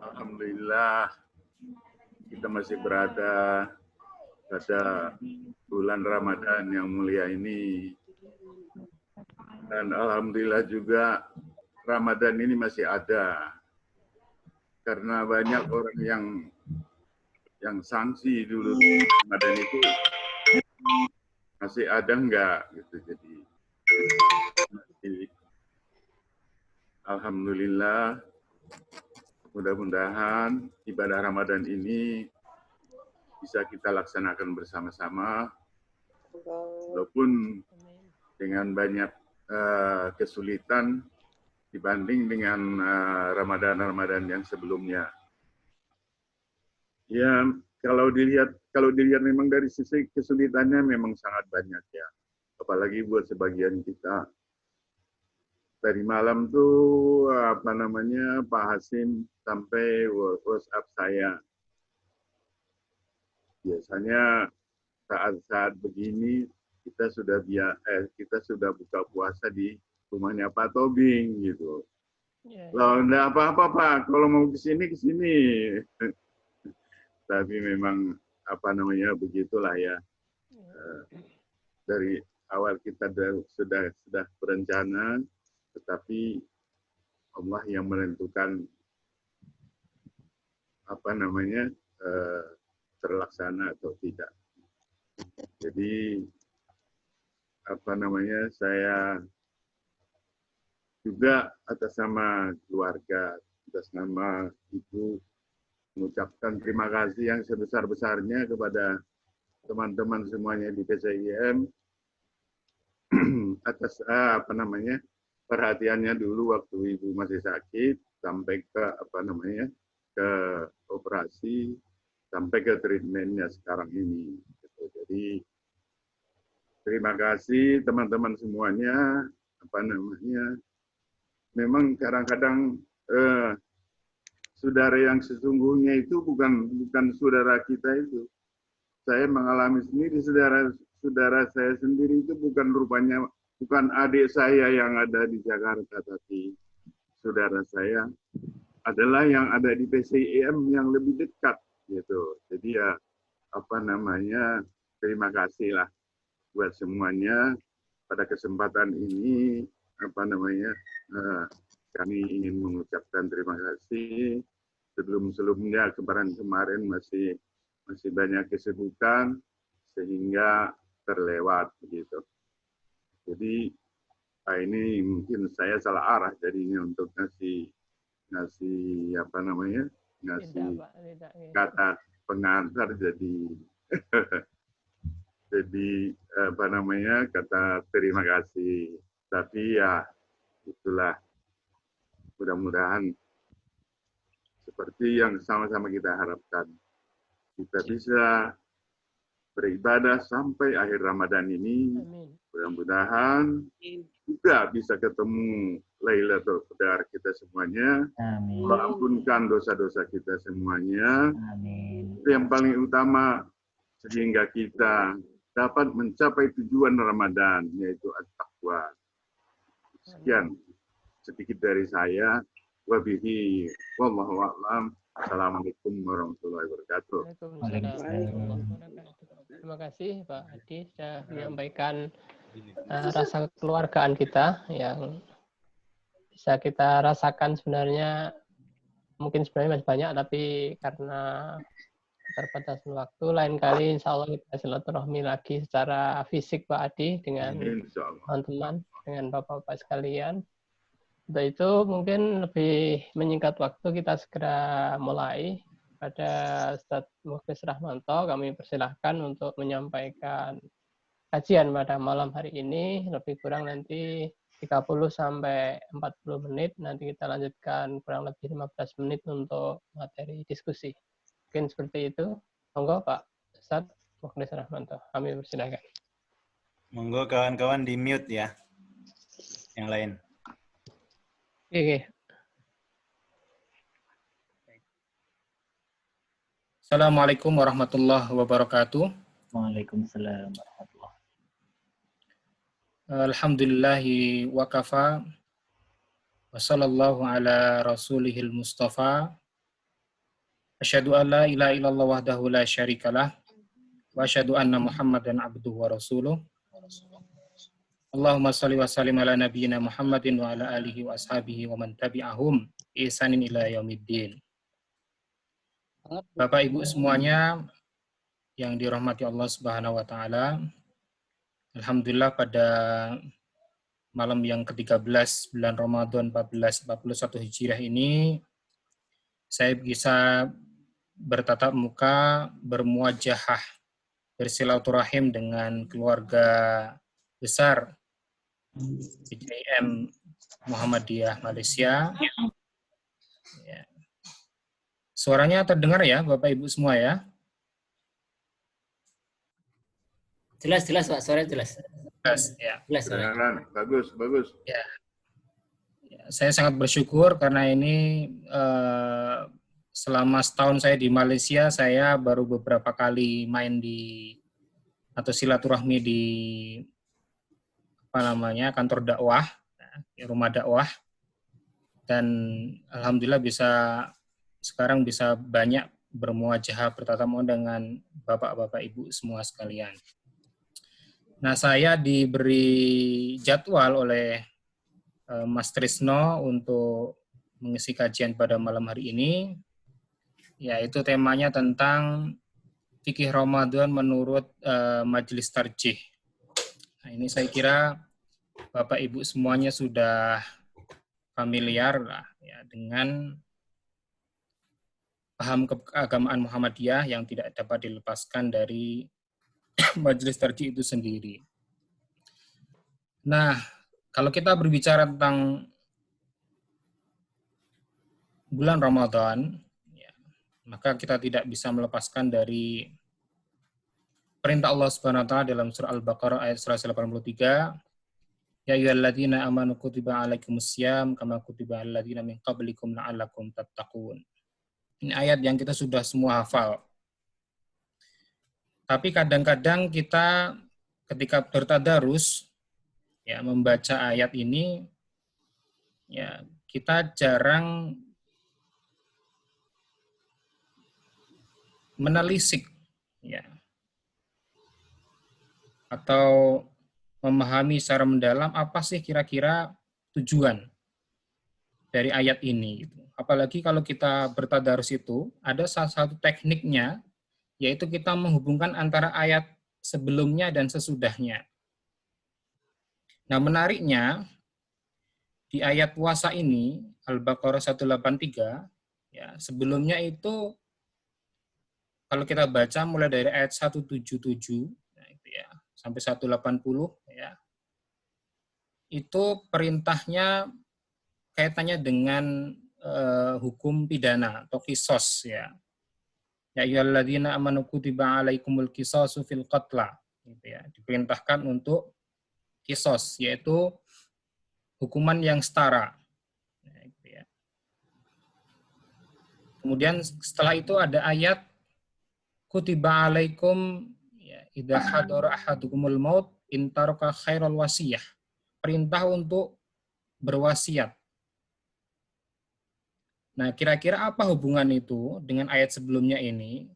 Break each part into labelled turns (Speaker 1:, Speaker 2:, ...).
Speaker 1: Alhamdulillah kita masih berada pada bulan Ramadan yang mulia ini. Dan alhamdulillah juga Ramadan ini masih ada. Karena banyak orang yang sanksi dulu Ramadan itu masih ada enggak gitu. Jadi alhamdulillah mudah-mudahan ibadah Ramadan ini bisa kita laksanakan bersama-sama walaupun dengan banyak kesulitan dibanding dengan Ramadan yang sebelumnya. Ya, kalau dilihat memang dari sisi kesulitannya memang sangat banyak ya. Apalagi buat sebagian kita. Tadi malam tuh Pak Hasim sampai WhatsApp saya. Biasanya saat-saat begini kita sudah buka puasa di rumahnya Pak Tobing gitu. Loh, enggak apa-apa Pak, kalau mau ke sini. Tapi memang begitulah ya. Dari awal kita sudah berencana, tetapi Allah yang menentukan terlaksana atau tidak. Jadi saya juga atas nama keluarga, atas nama Ibu mengucapkan terima kasih yang sebesar-besarnya kepada teman-teman semuanya di PCIM atas perhatiannya dulu waktu Ibu masih sakit sampai ke ke operasi sampai ke treatmentnya sekarang ini. Jadi terima kasih teman-teman semuanya. Memang kadang-kadang saudara yang sesungguhnya itu bukan saudara kita itu. Saya mengalami sendiri saudara saya sendiri itu bukan adik saya yang ada di Jakarta, tapi saudara saya adalah yang ada di PCIM yang lebih dekat gitu. Jadi ya terima kasih lah buat semuanya pada kesempatan ini kami ingin mengucapkan terima kasih. Sebelumnya kemarin masih banyak kesibukan sehingga terlewat begitu. Jadi ini mungkin saya salah arah jadinya untuk ngasih kata pengantar jadi kata terima kasih. Tapi ya itulah, mudah-mudahan seperti yang sama-sama kita harapkan, kita bisa beribadah sampai akhir Ramadan ini. Mudah-mudahan juga bisa ketemu Lailatul Qadar kita semuanya. Allah ampunkan dosa-dosa kita semuanya.
Speaker 2: Amin.
Speaker 1: Itu yang paling utama sehingga kita dapat mencapai tujuan Ramadan, yaitu at-taqwa. Sekian sedikit dari saya. Wabihi wallahu a'lam. Assalamualaikum warahmatullahi wabarakatuh.
Speaker 3: Terima kasih Pak Adi sudah menyampaikan rasa kekeluargaan kita yang bisa kita rasakan sebenarnya. Mungkin sebenarnya masih banyak, tapi karena keterbatasan waktu, lain kali insya Allah kita silaturahmi lagi secara fisik Pak Adi dengan teman-teman, dengan Bapak-Bapak sekalian. Untuk itu mungkin lebih menyingkat waktu, kita segera mulai. Pada Ustadz Mukhlis Rahmanto, kami persilahkan untuk menyampaikan kajian pada malam hari ini, lebih kurang nanti 30 sampai 40 menit, nanti kita lanjutkan kurang lebih 15 menit untuk materi diskusi. Mungkin seperti itu. Monggo Pak Ustadz Mukhlis Rahmanto, kami persilahkan.
Speaker 2: Monggo kawan-kawan di mute ya, yang lain.
Speaker 3: Oke.
Speaker 4: Assalamualaikum warahmatullahi wabarakatuh.
Speaker 2: Waalaikumsalam warahmatullahi wabarakatuh.
Speaker 4: Alhamdulillahi wa kafa wa sallallahu ala rasulihil mustafa. Asyhadu an la ilaha illallah wahdahu la syarikalah wa asyhadu anna Muhammadan abduhu wa rasuluh. Allahumma shalli wa sallim ala nabiyyina Muhammadin wa ala alihi wa ashabihi wa man tabi'ahum ihsanin ila yaumiddin. Bapak Ibu semuanya yang dirahmati Allah Subhanahu wa taala. Alhamdulillah pada malam yang ke-13 bulan Ramadan 1441 Hijriah ini saya bisa bertatap muka, bermuajahah, bersilaturahim dengan keluarga besar PJM Muhammadiyah Malaysia. Ya. Suaranya terdengar ya, Bapak Ibu semua ya?
Speaker 5: Jelas Pak, suaranya jelas.
Speaker 4: Jelas, ya.
Speaker 5: Jelas suaranya.
Speaker 1: Bagus.
Speaker 4: Ya. Saya sangat bersyukur karena ini selama setahun saya di Malaysia, saya baru beberapa kali main di atau silaturahmi di kantor dakwah, rumah dakwah, dan alhamdulillah sekarang bisa banyak bermuajahah bertatap muka dengan bapak-bapak ibu semua sekalian. Nah, saya diberi jadwal oleh Mas Trisno untuk mengisi kajian pada malam hari ini, yaitu temanya tentang fikih Ramadan menurut Majelis Tarjih. Nah, ini saya kira Bapak Ibu semuanya sudah familiar lah ya dengan paham keagamaan Muhammadiyah yang tidak dapat dilepaskan dari Majelis Tarjih itu sendiri. Nah, kalau kita berbicara tentang bulan Ramadan, ya, maka kita tidak bisa melepaskan dari perintah Allah Subhanahu wa taala dalam surah Al-Baqarah ayat 183, ya ayyuhalladzina amanu kutiba alaikumusiyam kama kutiba alal ladzina min qablikum la'allakum tattaqun. Ini ayat yang kita sudah semua hafal. Tapi kadang-kadang kita ketika bertadarus ya membaca ayat ini ya kita jarang menelisik ya atau memahami secara mendalam apa sih kira-kira tujuan dari ayat ini. Apalagi kalau kita bertadarus itu, ada salah satu tekniknya, yaitu kita menghubungkan antara ayat sebelumnya dan sesudahnya. Nah, menariknya, di ayat puasa ini, Al-Baqarah 183, ya, sebelumnya itu, kalau kita baca mulai dari ayat 177, nah itu ya, sampai 180 ya. Itu perintahnya kaitannya dengan hukum pidana atau kisos ya. Ya ayyuhalladzina amanu kutiba alaikumul qisasu fil qatla gitu ya. Diperintahkan untuk kisos yaitu hukuman yang setara. Ya, gitu ya. Kemudian setelah itu ada ayat kutiba alaikum idza hadara ahadukumul maut in taraka khairal wasiyah. Perintah untuk berwasiat. Nah, kira-kira apa hubungan itu dengan ayat sebelumnya ini?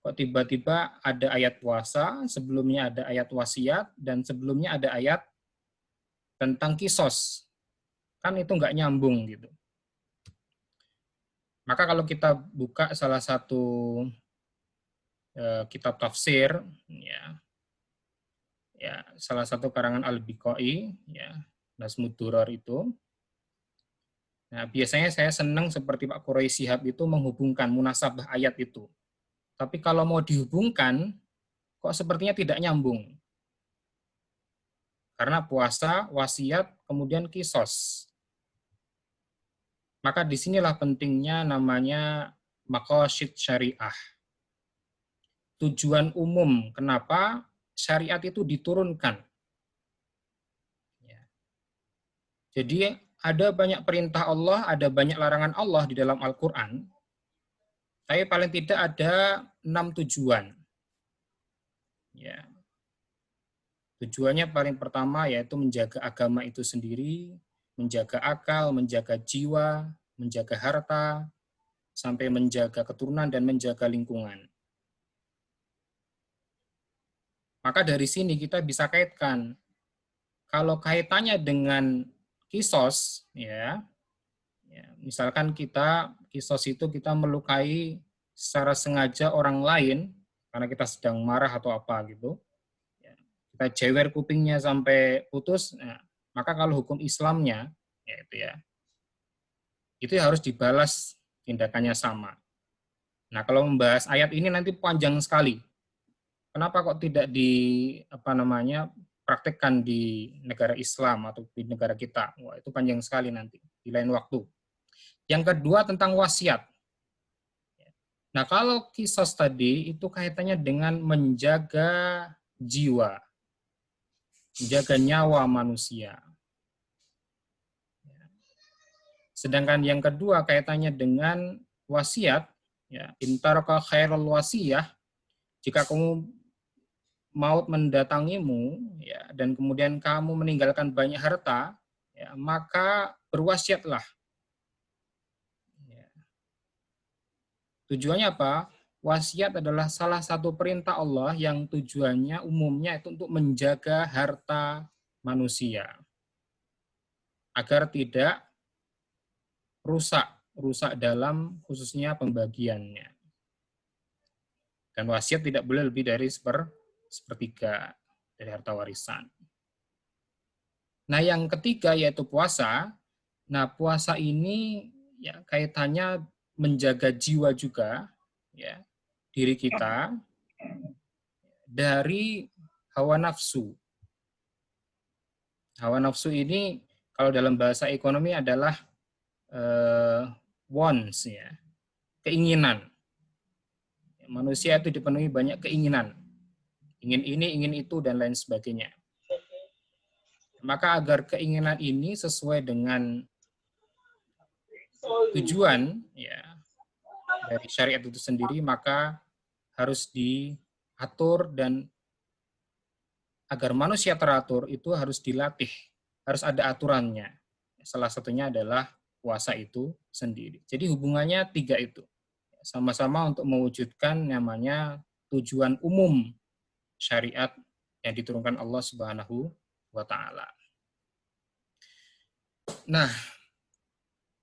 Speaker 4: Kok tiba-tiba ada ayat puasa, sebelumnya ada ayat wasiat, dan sebelumnya ada ayat tentang kisos. Kan itu nggak nyambung gitu. Maka kalau kita buka salah satu kitab tafsir, ya salah satu karangan Al-Biqai, ya Nazmud Durar itu. Nah, biasanya saya senang seperti Pak Quraisy Shihab itu menghubungkan munasabah ayat itu. Tapi kalau mau dihubungkan, kok sepertinya tidak nyambung. Karena puasa, wasiat, kemudian kisos. Maka disinilah pentingnya namanya maqasid syariah. Tujuan umum kenapa syariat itu diturunkan. Jadi ada banyak perintah Allah, ada banyak larangan Allah di dalam Al-Quran, tapi paling tidak ada 6 tujuan. Ya. Tujuannya paling pertama yaitu menjaga agama itu sendiri, menjaga akal, menjaga jiwa, menjaga harta, sampai menjaga keturunan dan menjaga lingkungan. Maka dari sini kita bisa kaitkan, kalau kaitannya dengan kisos, ya misalkan kisos itu kita melukai secara sengaja orang lain karena kita sedang marah atau apa gitu, kita jewer kupingnya sampai putus, maka kalau hukum Islamnya itu harus dibalas tindakannya sama. Nah, kalau membahas ayat ini nanti panjang sekali. Kenapa kok tidak praktekkan di negara Islam atau di negara kita? Wah, itu panjang sekali nanti di lain waktu. Yang kedua tentang wasiat. Nah, kalau kisos tadi itu kaitannya dengan menjaga jiwa, menjaga nyawa manusia. Sedangkan yang kedua kaitannya dengan wasiat, intaraka khairul wasiyah, jika kamu maut mendatangimu, dan kemudian kamu meninggalkan banyak harta, maka berwasiatlah. Tujuannya apa? Wasiat adalah salah satu perintah Allah yang tujuannya umumnya itu untuk menjaga harta manusia agar tidak rusak dalam khususnya pembagiannya. Dan wasiat tidak boleh lebih dari sepertiga dari harta warisan. Nah, yang ketiga yaitu puasa. Nah, puasa ini kaitannya menjaga jiwa juga, diri kita dari hawa nafsu. Hawa nafsu ini kalau dalam bahasa ekonomi adalah wants, keinginan. Manusia itu dipenuhi banyak keinginan. Ingin ini, ingin itu, dan lain sebagainya. Maka agar keinginan ini sesuai dengan tujuan dari syariat itu sendiri, maka harus diatur, dan agar manusia teratur itu harus dilatih, harus ada aturannya. Salah satunya adalah puasa itu sendiri. Jadi hubungannya tiga itu. Sama-sama untuk mewujudkan namanya tujuan umum syariat yang diturunkan Allah Subhanahu wa Ta'ala. Nah,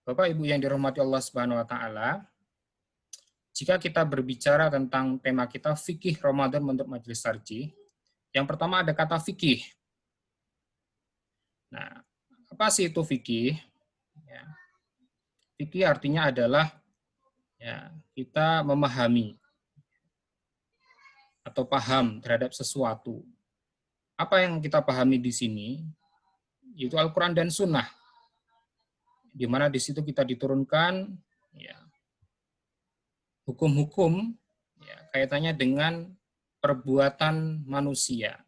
Speaker 4: Bapak Ibu yang dirahmati Allah Subhanahu wa Ta'ala, jika kita berbicara tentang tema kita fikih Ramadan menurut Majelis Tarjih, yang pertama ada kata fikih. Nah, apa sih itu fikih? Fikih artinya adalah kita memahami atau paham terhadap sesuatu. Apa yang kita pahami di sini? Yaitu Al-Quran dan Sunnah, di mana di situ kita diturunkan hukum-hukum kaitannya dengan perbuatan manusia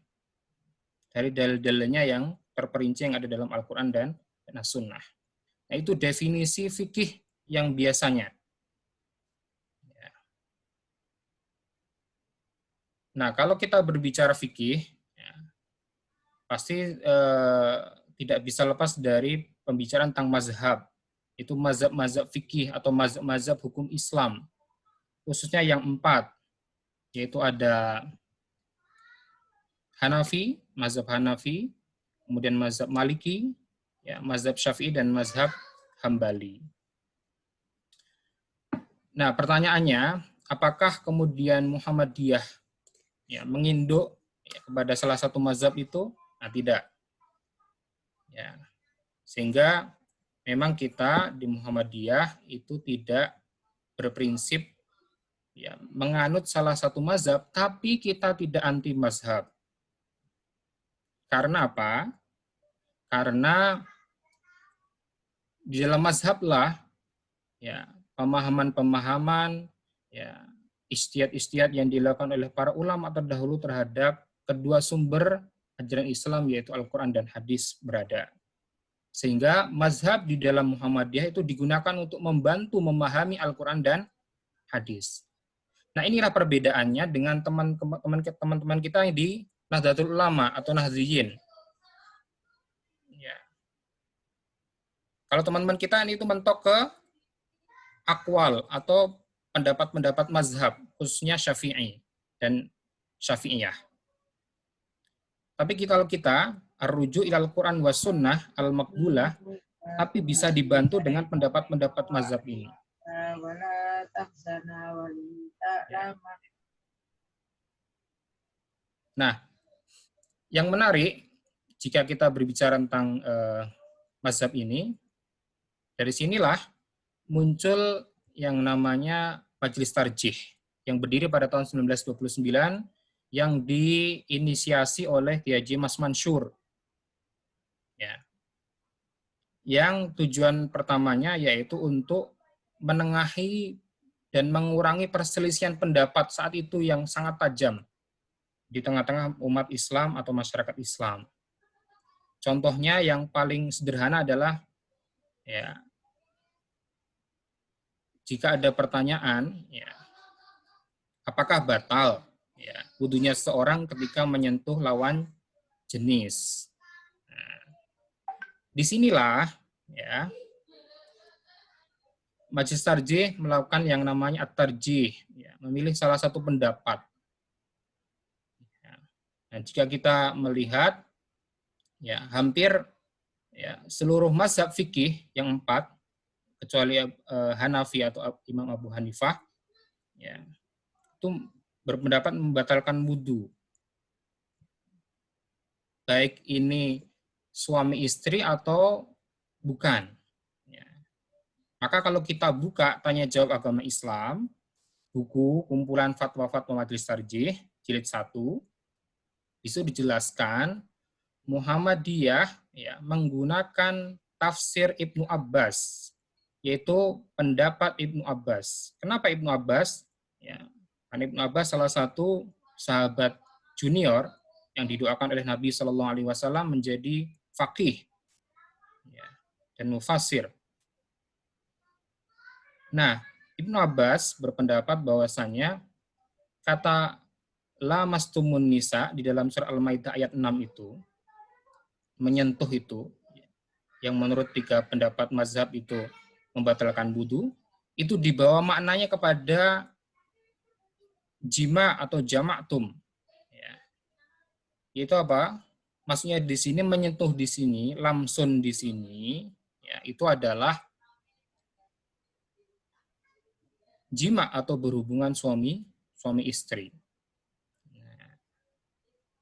Speaker 4: dari dalil-dalilnya yang terperinci yang ada dalam Al-Quran dan As-Sunnah. Nah, itu definisi fikih yang biasanya. Nah, kalau kita berbicara fikih, pasti tidak bisa lepas dari pembicaraan tentang mazhab. Itu mazhab-mazhab fikih atau mazhab hukum Islam. Khususnya yang 4, yaitu ada Hanafi, mazhab Hanafi, kemudian mazhab Maliki, mazhab Syafi'i, dan mazhab Hambali. Nah, pertanyaannya, apakah kemudian Muhammadiyah menginduk kepada salah satu mazhab itu? Nah, tidak. Sehingga memang kita di Muhammadiyah itu tidak berprinsip menganut salah satu mazhab, tapi kita tidak anti mazhab. Karena apa? Karena di dalam mazhab lah pemahaman-pemahaman, ijtihad-ijtihad yang dilakukan oleh para ulama terdahulu terhadap kedua sumber ajaran Islam, yaitu Al-Quran dan Hadis, berada. Sehingga mazhab di dalam Muhammadiyah itu digunakan untuk membantu memahami Al-Quran dan Hadis. Nah, inilah perbedaannya dengan teman-teman kita yang di Nahdlatul Ulama atau Nahdliyin. Kalau teman-teman kita ini itu mentok ke akwal atau pendapat-pendapat mazhab, khususnya Syafi'i dan Syafi'iyah. Tapi kalau kita ar-ruju' ilal Quran was sunnah al-maqbulah, tapi bisa dibantu dengan pendapat-pendapat mazhab ini. Nah, yang menarik jika kita berbicara tentang mazhab ini, dari sinilah muncul yang namanya Majelis Tarjih yang berdiri pada tahun 1929 yang diinisiasi oleh Kiai Haji Mas Mansur. Ya. Yang tujuan pertamanya yaitu untuk menengahi dan mengurangi perselisihan pendapat saat itu yang sangat tajam di tengah-tengah umat Islam atau masyarakat Islam. Contohnya yang paling sederhana adalah ya, jika ada pertanyaan, ya, apakah batal ya, wudunya seseorang ketika menyentuh lawan jenis? Nah, disinilah ya, Majelis Tarjih melakukan yang namanya at-tarjih, ya, memilih salah satu pendapat. Ya. Nah, jika kita melihat, ya, hampir ya, seluruh mazhab fikih yang 4, kecuali Hanafi atau Imam Abu Hanifah, ya, itu berpendapat membatalkan wudu. Baik ini suami istri atau bukan. Ya. Maka kalau kita buka tanya jawab agama Islam, buku kumpulan fatwa-fatwa Majelis Tarjih, jilid 1, itu dijelaskan Muhammadiyah ya, menggunakan tafsir Ibnu Abbas, yaitu pendapat Ibnu Abbas. Kenapa Ibnu Abbas? Ya, karena Ibnu Abbas salah satu sahabat junior yang didoakan oleh Nabi Shallallahu Alaihi Wasallam menjadi faqih ya, dan mufassir. Nah, Ibnu Abbas berpendapat bahwasanya kata la mastumun nisa di dalam surah Al-Maidah ayat 6 itu, menyentuh itu, yang menurut 3 pendapat mazhab itu membatalkan wudu, itu dibawa maknanya kepada jima atau jama'tum. Ya. Itu apa? Maksudnya di sini menyentuh di sini, lamsun di sini, ya, itu adalah jima atau berhubungan suami istri. Nah,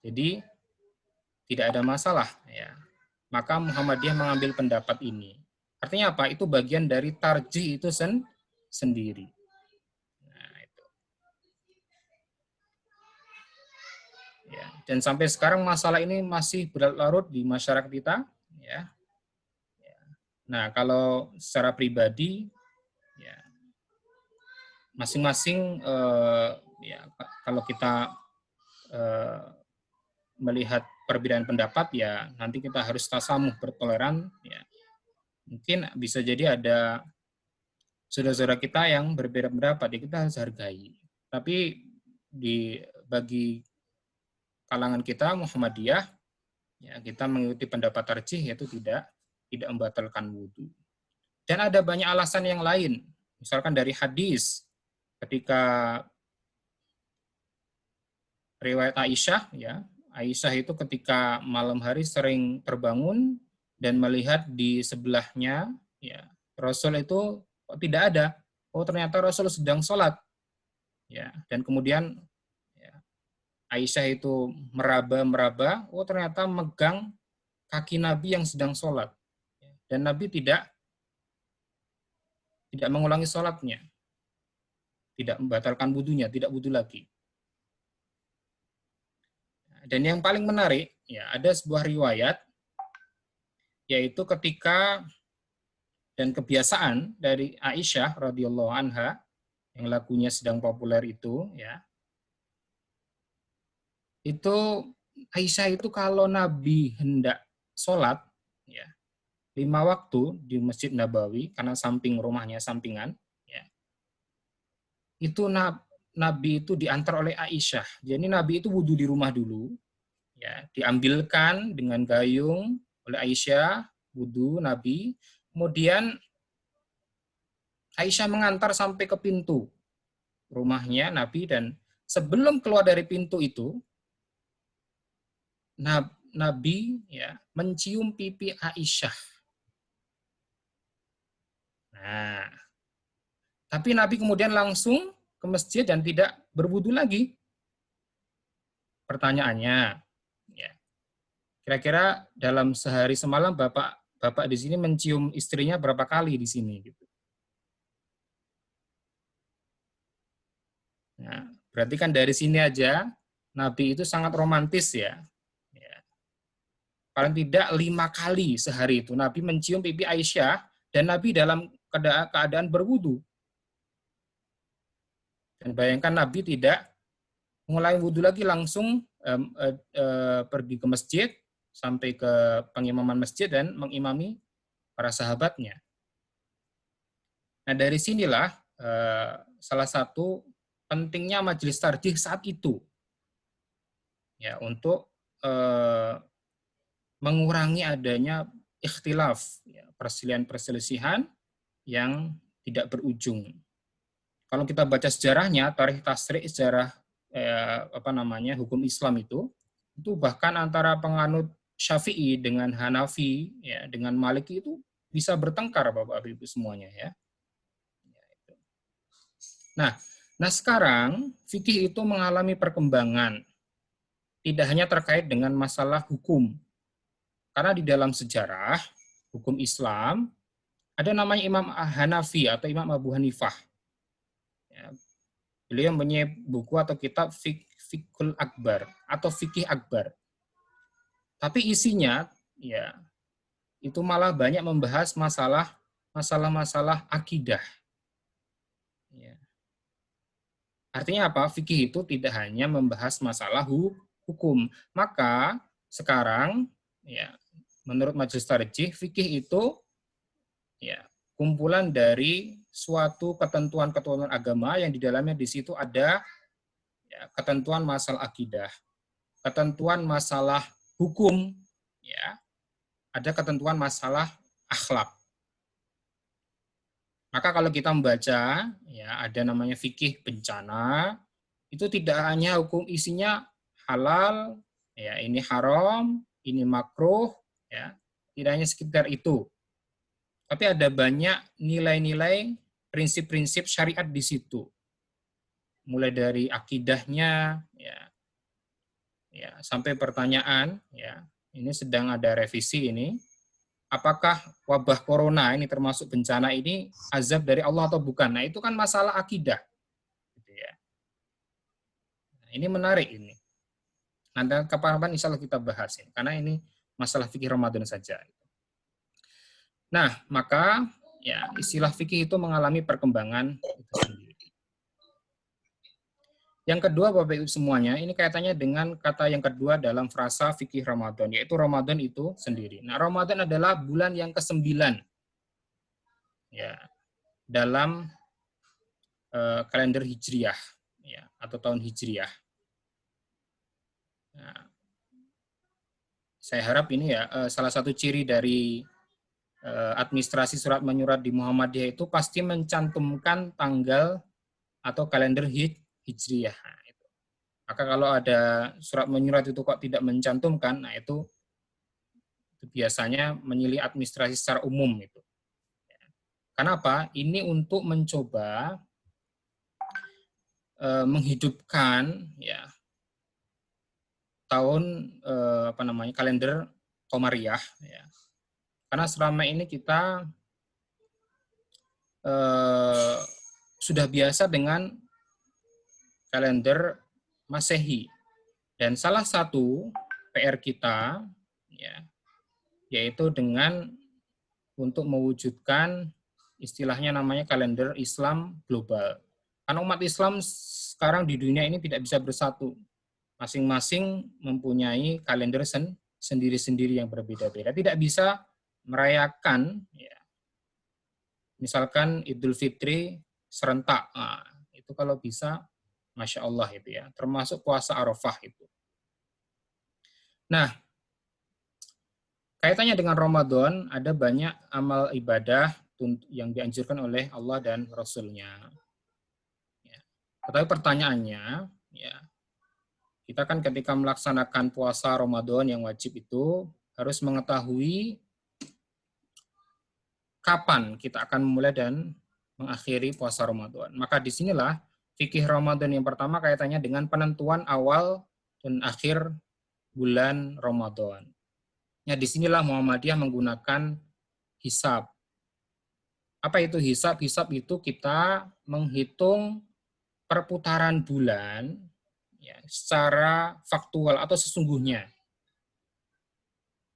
Speaker 4: jadi tidak ada masalah, ya. Maka Muhammadiyah mengambil pendapat ini. Artinya apa? Itu bagian dari tarjih itu sendiri. Nah, itu. Ya, dan sampai sekarang masalah ini masih berlarut di masyarakat kita. Ya. Nah, kalau secara pribadi, ya, masing-masing, ya, kalau kita melihat perbedaan pendapat, ya nanti kita harus tasamuh, bertoleran. Ya. Mungkin bisa jadi ada saudara-saudara kita yang berbeda pendapat, ya kita harus hargai. Tapi bagi kalangan kita Muhammadiyah, ya kita mengikuti pendapat tarjih, yaitu tidak membatalkan wudu. Dan ada banyak alasan yang lain, misalkan dari hadis ketika riwayat Aisyah, ya Aisyah itu ketika malam hari sering terbangun dan melihat di sebelahnya, ya Rasul itu kok tidak ada. Oh, ternyata Rasul sedang sholat. Ya, dan kemudian ya, Aisyah itu meraba-meraba, oh ternyata megang kaki Nabi yang sedang sholat. Dan Nabi tidak mengulangi sholatnya. Tidak membatalkan wudunya, tidak wudu lagi. Dan yang paling menarik, ya ada sebuah riwayat, yaitu ketika dan kebiasaan dari Aisyah radhiyallahu anha yang lagunya sedang populer itu, ya itu Aisyah itu kalau Nabi hendak sholat, ya 5 waktu di Masjid Nabawi karena samping rumahnya sampingan, ya itu Nabi itu diantar oleh Aisyah. Jadi Nabi itu wudu di rumah dulu, ya diambilkan dengan gayung oleh Aisyah, wudu Nabi. kemudian Aisyah mengantar sampai ke pintu rumahnya Nabi, dan sebelum keluar dari pintu itu, Nabi ya mencium pipi Aisyah. Nah, tapi Nabi kemudian langsung ke masjid dan tidak berwudu lagi. Pertanyaannya, ya, kira-kira dalam sehari semalam Bapak di sini mencium istrinya berapa kali di sini? Gitu. Nah, berarti kan dari sini aja Nabi itu sangat romantis ya. Paling tidak 5 kali sehari itu Nabi mencium pipi Aisyah, dan Nabi dalam keadaan berwudu. Dan bayangkan Nabi tidak mulai wudu lagi, langsung pergi ke masjid sampai ke pengimaman masjid dan mengimami para sahabatnya. Nah, dari sinilah salah satu pentingnya majelis tarjih saat itu, ya, untuk mengurangi adanya ikhtilaf, ya, perselisihan yang tidak berujung. Kalau kita baca sejarahnya, tarikh tasrik, sejarah hukum Islam itu bahkan antara penganut Syafi'i dengan Hanafi, ya, dengan Maliki itu bisa bertengkar, Bapak Ibu semuanya, ya. Nah sekarang fikih itu mengalami perkembangan, tidak hanya terkait dengan masalah hukum. Karena di dalam sejarah hukum Islam ada namanya Imam Hanafi atau Imam Abu Hanifah. Ya, beliau mempunyai buku atau kitab Fiqhul Akbar atau Fikih Akbar. Tapi isinya, ya, itu malah banyak membahas masalah-masalah akidah. Ya. Artinya apa? Fikih itu tidak hanya membahas masalah hukum. Maka sekarang, ya, menurut majelis tarjih, fikih itu, ya, kumpulan dari suatu ketentuan-ketentuan agama yang di dalamnya di situ ada, ya, ketentuan masalah akidah, ketentuan masalah hukum, ya, ada ketentuan masalah akhlak. Maka kalau kita membaca, ya, ada namanya fikih bencana, itu tidak hanya hukum isinya halal, ya, ini haram, ini makruh, ya, tidak hanya sekitar itu. Tapi ada banyak nilai-nilai, prinsip-prinsip syariat di situ. Mulai dari akidahnya, ya, sampai pertanyaan, ya, ini sedang ada revisi ini, apakah wabah corona ini termasuk bencana ini azab dari Allah atau bukan? Nah, itu kan masalah akidah. Gitu ya. Nah, ini menarik ini. Nanti kapan-kapan insya Allah kita bahas ini, karena ini masalah fikih Ramadan saja. Nah, maka, ya, istilah fikih itu mengalami perkembangan itu sendiri. Yang kedua, Bapak Ibu semuanya, ini kaitannya dengan kata yang kedua dalam frasa fikih Ramadan, yaitu Ramadan itu sendiri. Nah, Ramadan adalah bulan yang ke-9, ya, dalam kalender Hijriyah, ya, atau tahun Hijriyah. Nah, saya harap ini, ya, salah satu ciri dari administrasi surat menyurat di Muhammadiyah itu pasti mencantumkan tanggal atau kalender Hijriyah. Nah, itu. Maka kalau ada surat menyurat itu kok tidak mencantumkan, nah itu biasanya menyilih administrasi secara umum itu. Kenapa? Ini untuk mencoba menghidupkan, ya, tahun kalender Qamariyah, ya. Karena selama ini kita sudah biasa dengan kalender Masehi, dan salah satu PR kita, ya, yaitu dengan untuk mewujudkan istilahnya namanya kalender Islam global. Karena umat Islam sekarang di dunia ini tidak bisa bersatu. Masing-masing mempunyai kalender sendiri-sendiri yang berbeda-beda. Tidak bisa merayakan, ya, misalkan Idul Fitri serentak. Nah, itu kalau bisa, Masya Allah itu, ya. Termasuk puasa Arafah itu. Nah, kaitannya dengan Ramadan, ada banyak amal ibadah yang dianjurkan oleh Allah dan Rasul-Nya. Ya. Tetapi pertanyaannya, ya, kita kan ketika melaksanakan puasa Ramadan yang wajib itu harus mengetahui kapan kita akan memulai dan mengakhiri puasa Ramadan. Maka disinilah fikih Ramadan yang pertama kaitannya dengan penentuan awal dan akhir bulan Ramadan. Ya, disinilah Muhammadiyah menggunakan hisab. Apa itu hisab? Hisab itu kita menghitung perputaran bulan ya, secara faktual atau sesungguhnya.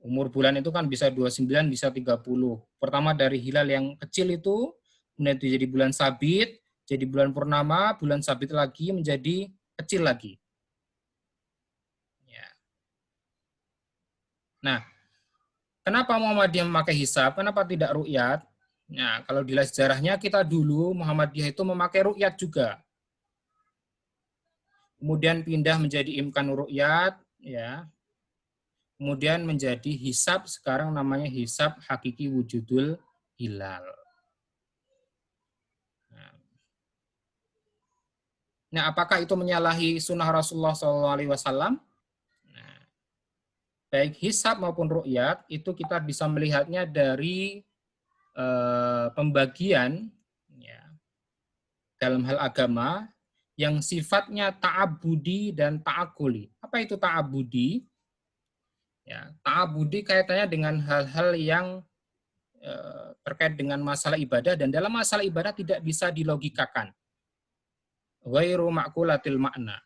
Speaker 4: Umur bulan itu kan bisa 29, bisa 30. Pertama dari hilal yang kecil itu, kemudian itu jadi bulan sabit, jadi bulan purnama, bulan sabit lagi menjadi kecil lagi. Ya. Nah, kenapa Muhammadiyah memakai hisab? Kenapa tidak ru'yat? Nah, kalau dilihat sejarahnya kita dulu Muhammadiyah itu memakai ru'yat juga. Kemudian pindah menjadi imkan ru'yat, ya. Kemudian menjadi hisab, sekarang namanya hisab hakiki wujudul hilal. Nah, apakah itu menyalahi sunnah Rasulullah SAW? Nah, baik hisab maupun ru'yat, itu kita bisa melihatnya dari pembagian ya, dalam hal agama yang sifatnya ta'abudi dan ta'akuli. Apa itu ta'abudi? Ya, ta'abudi kaitannya dengan hal-hal yang terkait dengan masalah ibadah, dan dalam masalah ibadah tidak bisa dilogikakan. Ghairu ma'kulatil makna.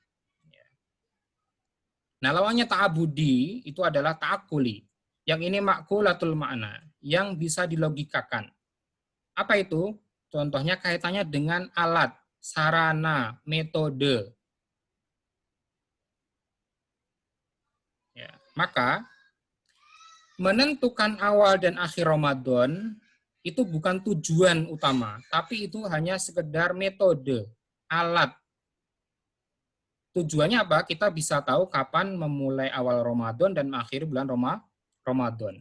Speaker 4: Nah, lawannya ta'abudi itu adalah ta'akuli. Yang ini ma'kulatul makna, yang bisa dilogikakan. Apa itu? Contohnya kaitannya dengan alat, sarana, metode. Ya, maka menentukan awal dan akhir Ramadan itu bukan tujuan utama, tapi itu hanya sekedar metode, alat. Tujuannya apa? Kita bisa tahu kapan memulai awal Ramadan dan mengakhiri bulan Ramadan.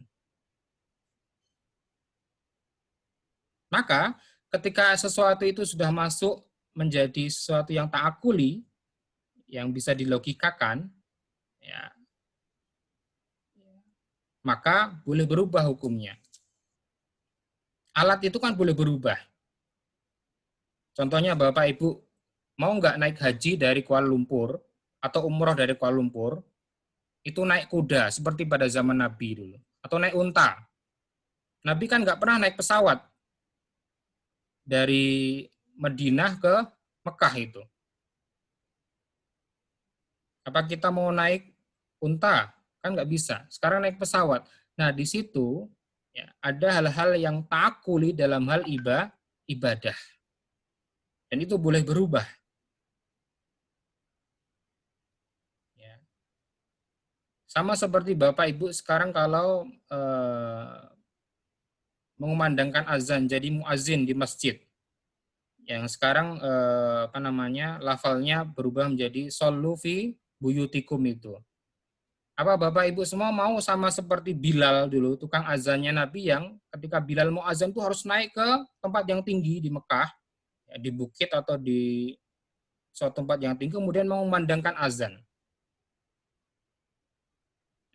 Speaker 4: Maka ketika sesuatu itu sudah masuk menjadi sesuatu yang ta'akuli, yang bisa dilogikakan, ya, maka boleh berubah hukumnya. Alat itu kan boleh berubah. Contohnya Bapak Ibu mau nggak naik haji dari Kuala Lumpur atau umroh dari Kuala Lumpur, itu naik kuda seperti pada zaman Nabi dulu, atau naik unta. Nabi kan nggak pernah naik pesawat dari Madinah ke Mekah itu. Apa kita mau naik unta? Kan nggak bisa. Sekarang naik pesawat. Nah, di situ ya, ada hal-hal yang ta'akuli dalam hal ibadah. Dan itu boleh berubah. Ya. Sama seperti Bapak Ibu sekarang kalau mengumandangkan azan jadi muazin di masjid. Yang sekarang lafalnya berubah menjadi shollu fi buyutikum itu. Apa Bapak Ibu semua mau sama seperti Bilal dulu, tukang azannya Nabi, yang ketika Bilal mau azan itu harus naik ke tempat yang tinggi di Mekah, ya, di bukit atau di suatu tempat yang tinggi, kemudian mengumandangkan azan.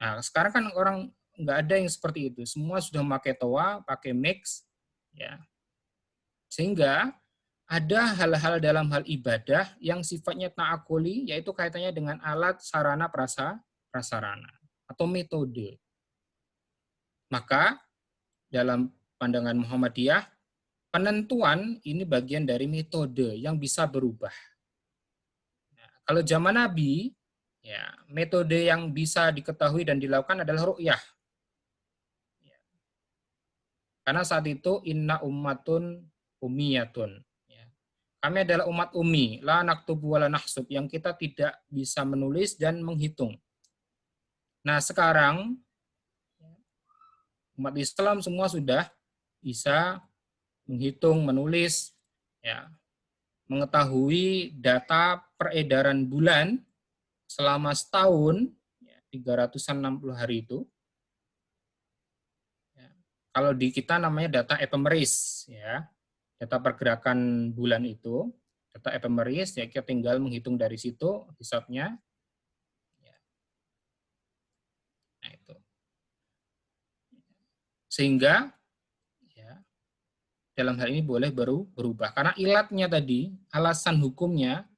Speaker 4: Nah, sekarang kan orang nggak ada yang seperti itu. Semua sudah memakai toa, pakai mix, ya. Sehingga ada hal-hal dalam hal ibadah yang sifatnya ta'akuli, yaitu kaitannya dengan alat, sarana, prasarana atau metode. Maka dalam pandangan Muhammadiyah, penentuan ini bagian dari metode yang bisa berubah. Nah, kalau zaman Nabi, ya, metode yang bisa diketahui dan dilakukan adalah ru'yah. Ya. Karena saat itu inna ummatun ummiyatun. Ya. Kami adalah umat ummi, la naktubu wa la nahsub, yang kita tidak bisa menulis dan menghitung. Nah, sekarang umat Islam semua sudah bisa menghitung, menulis, ya, mengetahui data peredaran bulan selama setahun, ya, 360 hari itu. kalau di kita namanya data ephemeris, ya, data pergerakan bulan itu, data ephemeris, ya kita tinggal menghitung dari situ hisabnya. Ya. Nah itu. Sehingga ya, dalam hal ini boleh berubah karena ilatnya tadi, alasan hukumnya,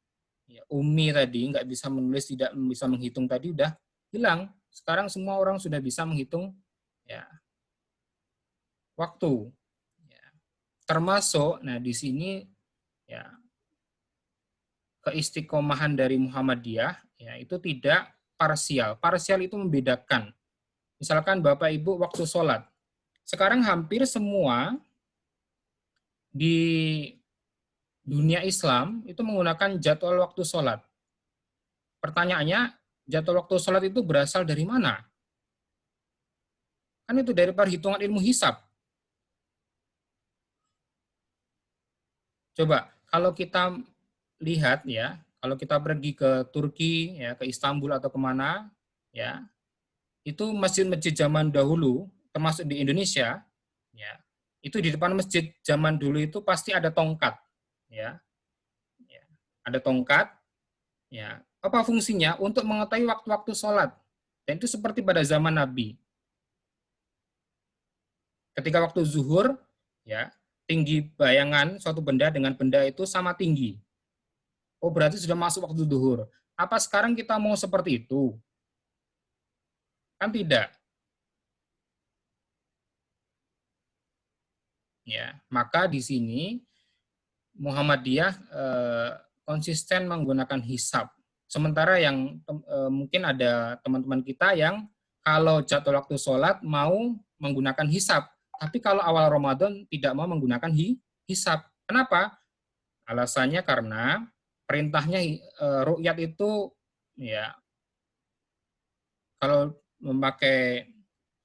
Speaker 4: ya, Umi tadi nggak bisa menulis, tidak bisa menghitung tadi udah hilang. Sekarang semua orang sudah bisa menghitung ya waktu. Ya. Termasuk, nah di sini ya keistiqomahan dari Muhammadiyah ya itu tidak parsial. Parsial itu membedakan. Misalkan Bapak Ibu waktu sholat. Sekarang hampir semua di dunia Islam itu menggunakan jadwal waktu sholat. Pertanyaannya, jadwal waktu sholat itu berasal dari mana? Kan itu dari perhitungan ilmu hisab. Coba, kalau kita lihat ya, kalau kita pergi ke Turki, ya, ke Istanbul atau kemana, ya, itu masjid-masjid zaman dahulu, termasuk di Indonesia, ya, itu di depan masjid zaman dulu itu pasti ada tongkat, ya, ada tongkat, ya. Apa fungsinya? Untuk mengetahui waktu-waktu sholat. Dan itu seperti pada zaman Nabi. Ketika waktu zuhur, ya, tinggi bayangan suatu benda dengan benda itu sama tinggi. Oh, berarti sudah masuk waktu zuhur. Apa sekarang kita mau seperti itu? Kan tidak. Ya, maka di sini Muhammadiyah konsisten menggunakan hisab. Sementara yang mungkin ada teman-teman kita yang kalau jadwal waktu sholat mau menggunakan hisab, tapi kalau awal Ramadan tidak mau menggunakan hisab. Kenapa? Alasannya karena perintahnya ru'yat itu ya kalau memakai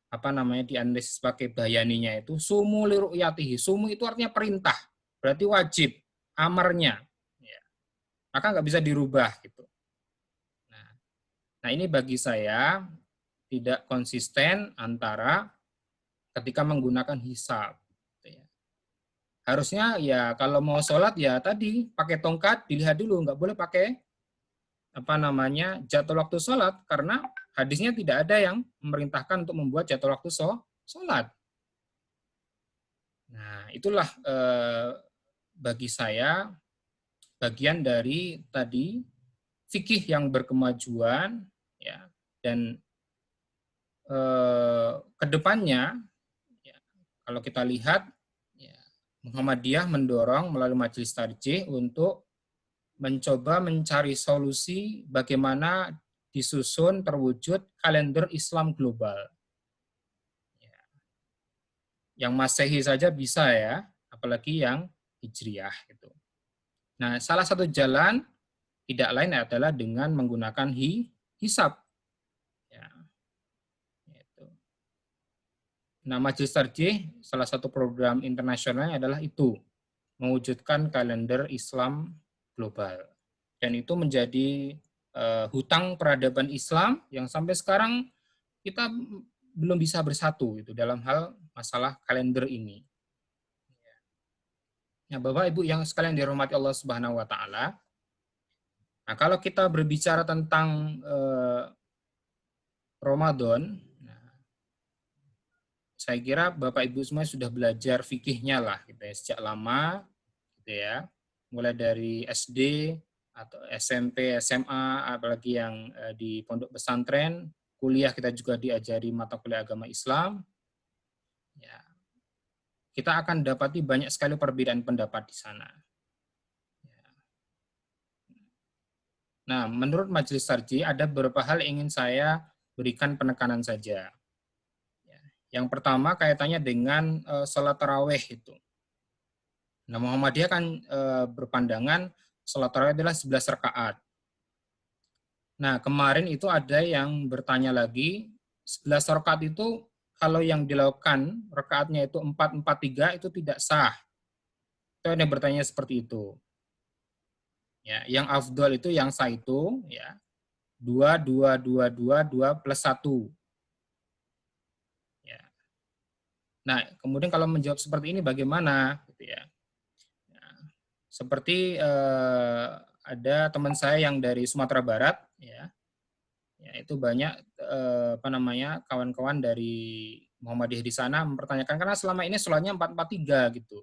Speaker 4: apa namanya dianalisis pakai bayaninya itu sumu li ru'yatihi. Sumu itu artinya perintah, berarti wajib, amarnya. Ya. Maka nggak bisa dirubah gitu. Nah ini bagi saya tidak konsisten antara ketika menggunakan hisab. Harusnya ya kalau mau sholat ya tadi pakai tongkat dilihat dulu, nggak boleh pakai apa namanya jadwal waktu sholat karena hadisnya tidak ada yang memerintahkan untuk membuat jadwal waktu sholat. Nah itulah bagi saya bagian dari tadi fikih yang berkemajuan ya dan kedepannya ya, kalau kita lihat ya, Muhammadiyah mendorong melalui Majelis Tarjih untuk mencoba mencari solusi bagaimana disusun terwujud kalender Islam global. Ya. Yang Masehi saja bisa ya, apalagi yang Hijriyah gitu. Nah, salah satu jalan tidak lain adalah dengan menggunakan hisab. Ya. Gitu. Nah, Majelis Tarjih salah satu program internasionalnya adalah itu, mewujudkan kalender Islam global. Dan itu menjadi hutang peradaban Islam yang sampai sekarang kita belum bisa bersatu itu dalam hal masalah kalender ini. Nah, Bapak Ibu yang sekalian dirahmati Allah Subhanahu wa taala. Nah, kalau kita berbicara tentang Ramadan, nah, saya kira Bapak Ibu semua sudah belajar fikihnya lah gitu ya, sejak lama gitu ya. Mulai dari SD atau SMP, SMA, apalagi yang di pondok pesantren, kuliah kita juga diajari mata kuliah agama Islam. Ya. Kita akan dapati banyak sekali perbedaan pendapat di sana. Ya. Nah, menurut Majelis Tarjih ada beberapa hal yang ingin saya berikan penekanan saja. Ya. Yang pertama kaitannya dengan sholat tarawih itu. Nah, Muhammadiyah kan berpandangan sholat tarawih adalah 11 rakaat. Nah, kemarin itu ada yang bertanya lagi, 11 rakaat itu kalau yang dilakukan rakaatnya itu 4-4-3 itu tidak sah. Itu ada yang bertanya seperti itu. Ya, yang afdal itu yang sah itu ya 2 + 1. Ya. Nah, kemudian kalau menjawab seperti ini bagaimana? Gitu ya. Nah, seperti ada teman saya yang dari Sumatera Barat, ya, itu banyak kawan-kawan dari Muhammadiyah di sana mempertanyakan karena selama ini sholatnya 4-4-3 gitu,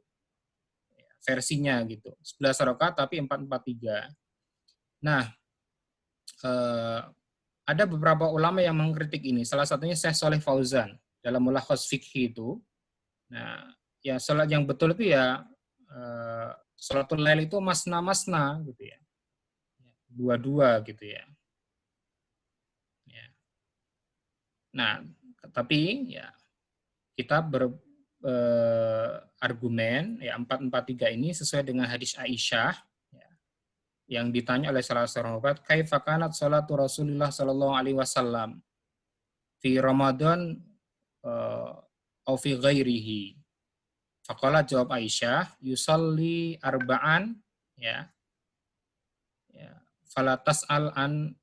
Speaker 4: versinya gitu, 11 rakaat tapi 4-4-3. Nah, ada beberapa ulama yang mengkritik ini. Salah satunya Syekh Shalih Fauzan dalam Mulakhas Fikhi itu. Nah, ya sholat yang betul itu ya sholatul lail itu masna-masna gitu ya. Dua-dua gitu ya. Nah, tapi ya kita berargumen ya 4-4-3 ini sesuai dengan hadis Aisyah ya, yang ditanya oleh salah seorang sahabat, kaifa kanat sholatu Rasulullah sallallahu alaihi wasallam fi Ramadan au fi ghairihi. Faqala, jawab Aisyah, yusalli arba'an ya. Fala tas'al an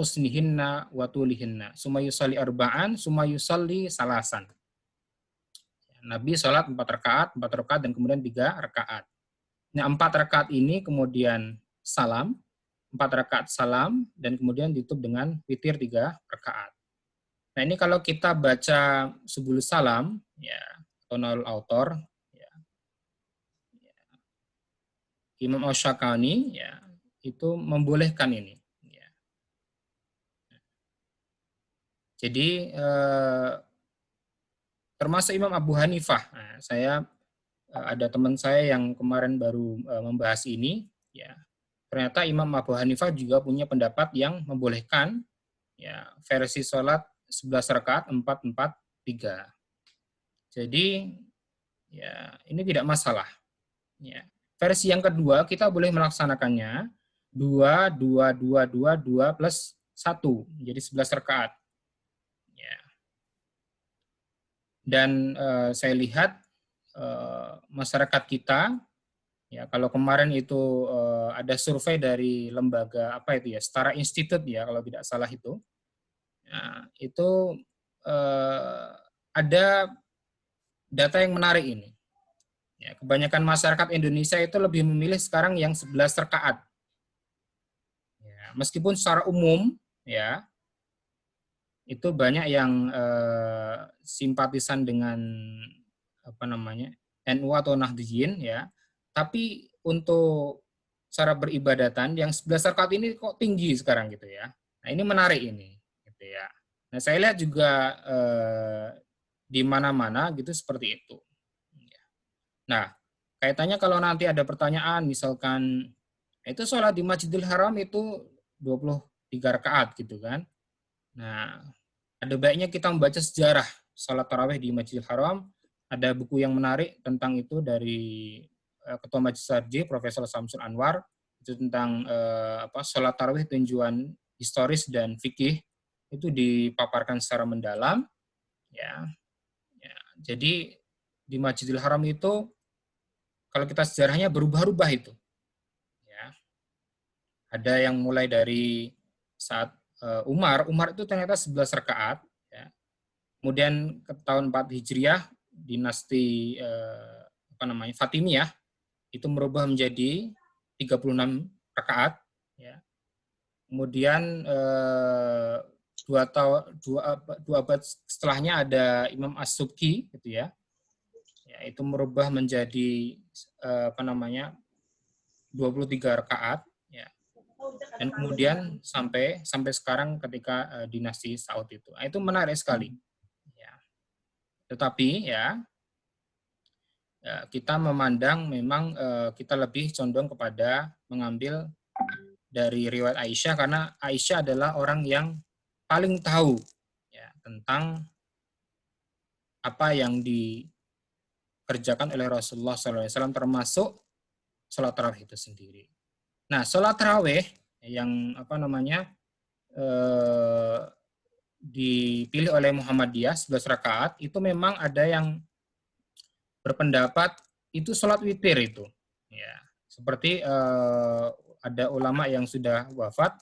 Speaker 4: husnihinna wa tulihinna. Summa yusalli arba'an, summa yusalli salasan. Nabi sholat 4 rakaat dan kemudian 3 rakaat. Nah, 4 rakaat ini kemudian salam, 4 rakaat salam, dan kemudian ditutup dengan witir 3 rakaat. Nah, ini kalau kita baca Subulus Salam, ya, atau Naul Autor, ya, Imam Asy-Syaukani, ya, itu membolehkan ini. Jadi termasuk Imam Abu Hanifah. Nah, saya ada teman saya yang kemarin baru membahas ini. Ya, ternyata Imam Abu Hanifah juga punya pendapat yang membolehkan ya versi sholat 11 rakaat 4-4-3. Jadi ya ini tidak masalah. Ya. Versi yang kedua kita boleh melaksanakannya 2 plus 1 jadi 11 rakaat. Dan saya lihat masyarakat kita, ya kalau kemarin itu ada survei dari lembaga apa itu ya, Setara Institute ya kalau tidak salah itu, nah, itu ada data yang menarik ini. Ya, kebanyakan masyarakat Indonesia itu lebih memilih sekarang yang 11 rakaat. Ya, meskipun secara umum ya itu banyak yang simpatisan dengan apa namanya NU atau Nahdliyin ya, tapi untuk cara beribadatan yang 11 rakaat ini kok tinggi sekarang gitu ya. Nah ini menarik ini, gitu ya. Nah saya lihat juga di mana-mana gitu seperti itu. Nah kaitannya kalau nanti ada pertanyaan, misalkan itu sholat di Masjidil Haram itu 23 rakaat gitu kan. Nah ada baiknya kita membaca sejarah salat tarawih di Masjidil Haram. Ada buku yang menarik tentang itu dari Ketua Majelis Sarjih, Profesor Samsul Anwar. Itu tentang salat tarawih tinjauan historis dan fikih. Itu dipaparkan secara mendalam. Ya. Jadi di Masjidil Haram itu, kalau kita sejarahnya berubah-ubah itu. Ya. Ada yang mulai dari saat Umar itu ternyata 11 rakaat. Ya. Kemudian ke tahun 4 Hijriah, dinasti Fatimiyah, itu merubah menjadi 36 rakaat. Ya. Kemudian 2 abad setelahnya ada Imam As-Subki, gitu ya. Itu merubah menjadi 23 rakaat. Dan kemudian sampai sekarang ketika dinasti Saud itu. Itu menarik sekali. Ya. Tetapi ya kita memandang memang kita lebih condong kepada mengambil dari riwayat Aisyah karena Aisyah adalah orang yang paling tahu ya, tentang apa yang dikerjakan oleh Rasulullah SAW termasuk sholat tarawih itu sendiri. Nah, sholat tarawih yang dipilih oleh Muhammadiyah 11 rakaat itu memang ada yang berpendapat itu sholat witir itu. Ya, seperti ada ulama yang sudah wafat,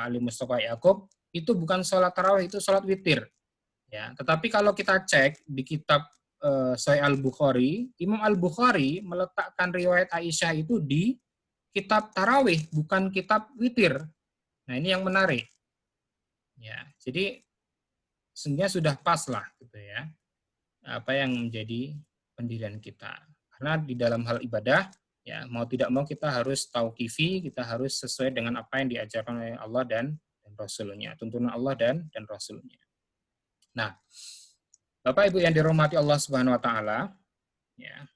Speaker 4: Ali Mustafa Yaakob, itu bukan sholat tarawih, itu sholat witir. Ya, tetapi kalau kita cek di kitab Sahih Al-Bukhari, Imam Al-Bukhari meletakkan riwayat Aisyah itu di kitab tarawih, bukan kitab witir. Nah, ini yang menarik. Ya, jadi sebenarnya sudah pas lah gitu ya. Apa yang menjadi pendirian kita. Karena di dalam hal ibadah, ya mau tidak mau kita harus tauqifi, kita harus sesuai dengan apa yang diajarkan oleh Allah dan Rasul-Nya, tuntunan Allah dan Rasul-Nya. Nah, Bapak Ibu yang dirahmati Allah Subhanahu wa taala, ya.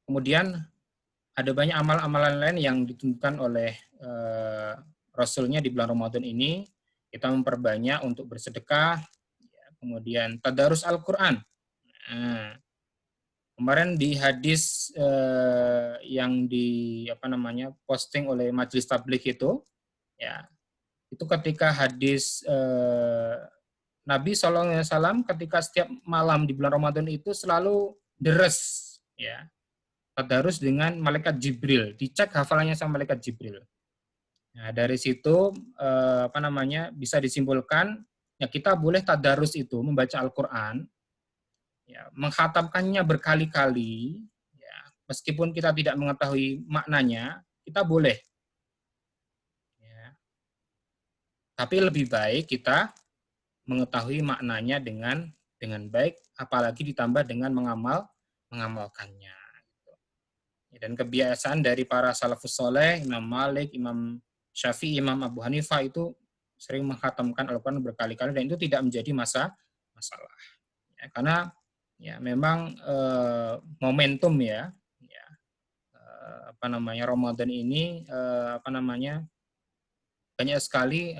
Speaker 4: Kemudian ada banyak amal-amalan lain yang ditentukan oleh Rasul-Nya di bulan Ramadan ini. Kita memperbanyak untuk bersedekah, ya, kemudian tadarus Al-Qur'an. Nah, kemarin di hadis yang posting oleh Majelis Tabligh itu, ya, itu ketika hadis Nabi SAW ketika setiap malam di bulan Ramadan itu selalu deres, ya, tadarus dengan malaikat Jibril, dicek hafalannya sama malaikat Jibril. Nah, dari situ bisa disimpulkan, ya, kita boleh tadarus itu membaca Al-Qur'an, ya, mengkhatamkannya berkali-kali, ya, meskipun kita tidak mengetahui maknanya, kita boleh. Ya. Tapi lebih baik kita mengetahui maknanya dengan baik, apalagi ditambah dengan mengamalkannya. Dan kebiasaan dari para salafus soleh, Imam Malik, Imam Syafi'i, Imam Abu Hanifah itu sering mengkhatamkan Al-Quran berkali-kali, dan itu tidak menjadi masalah. Ya, karena ya memang momentum ya Ramadan ini banyak sekali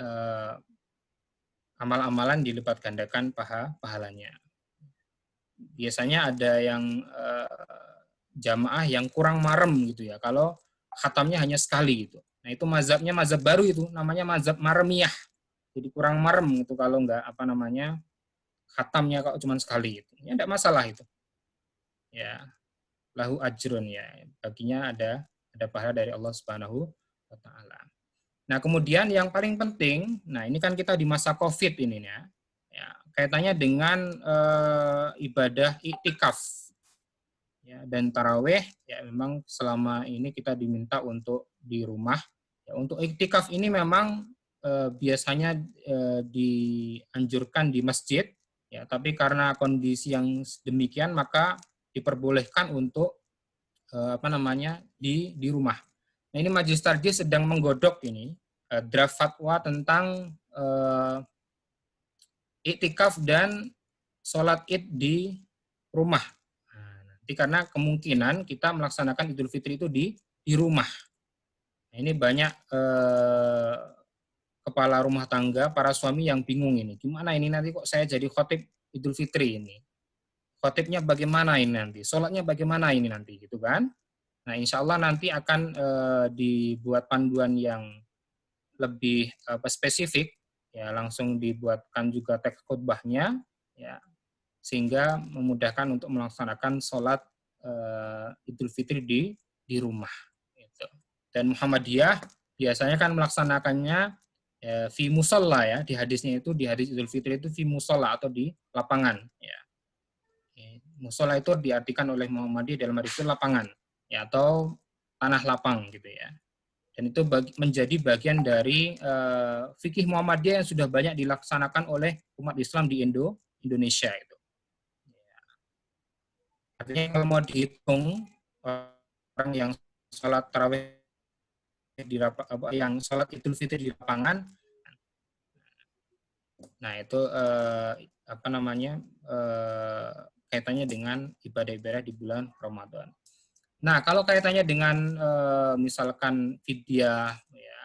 Speaker 4: amal-amalan dilipat gandakan pahalanya. Biasanya ada yang jamaah yang kurang marem gitu ya, kalau khatamnya hanya sekali gitu. Nah, itu mazhab baru itu, namanya mazhab maremiyah. Jadi kurang marem gitu kalau enggak khatamnya kalau cuma sekali itu. Ya enggak masalah itu. Ya, lahu ajrun, ya. Baginya ada pahala dari Allah Subhanahu wa taala. Nah, kemudian yang paling penting, nah ini kan kita di masa Covid ini ya. Ya, kaitannya dengan ibadah iktikaf. Ya, dan tarawih, ya memang selama ini kita diminta untuk di rumah. Ya, untuk iktikaf ini memang biasanya dianjurkan di masjid, ya, tapi karena kondisi yang demikian maka diperbolehkan untuk di rumah. Nah, ini Majelis Tarjih sedang menggodok ini draft fatwa tentang iktikaf dan sholat Id di rumah. Karena kemungkinan kita melaksanakan Idul Fitri itu di rumah. Nah, ini banyak kepala rumah tangga, para suami yang bingung ini. Gimana ini nanti kok saya jadi khotib Idul Fitri ini? Khotibnya bagaimana ini nanti? Sholatnya bagaimana ini nanti? Gitu kan? Nah, insya Allah nanti akan dibuat panduan yang lebih spesifik. Ya, langsung dibuatkan juga teks khutbahnya. Ya, sehingga memudahkan untuk melaksanakan sholat Idul Fitri di rumah. Gitu. Dan Muhammadiyah biasanya kan melaksanakannya fi musalla, ya, di hadisnya itu, di hadis Idul Fitri itu fi musalla atau di lapangan. Ya. Musalla itu diartikan oleh Muhammadiyah dalam hadis itu lapangan, ya, atau tanah lapang gitu ya. Dan itu menjadi bagian dari fikih Muhammadiyah yang sudah banyak dilaksanakan oleh umat Islam di Indonesia itu. Artinya kalau mau dihitung orang yang sholat tarawih yang sholat Idul Fitri di lapangan, nah itu kaitannya dengan ibadah-ibadah di bulan Ramadan. Nah, kalau kaitannya dengan misalkan fidyah, ya,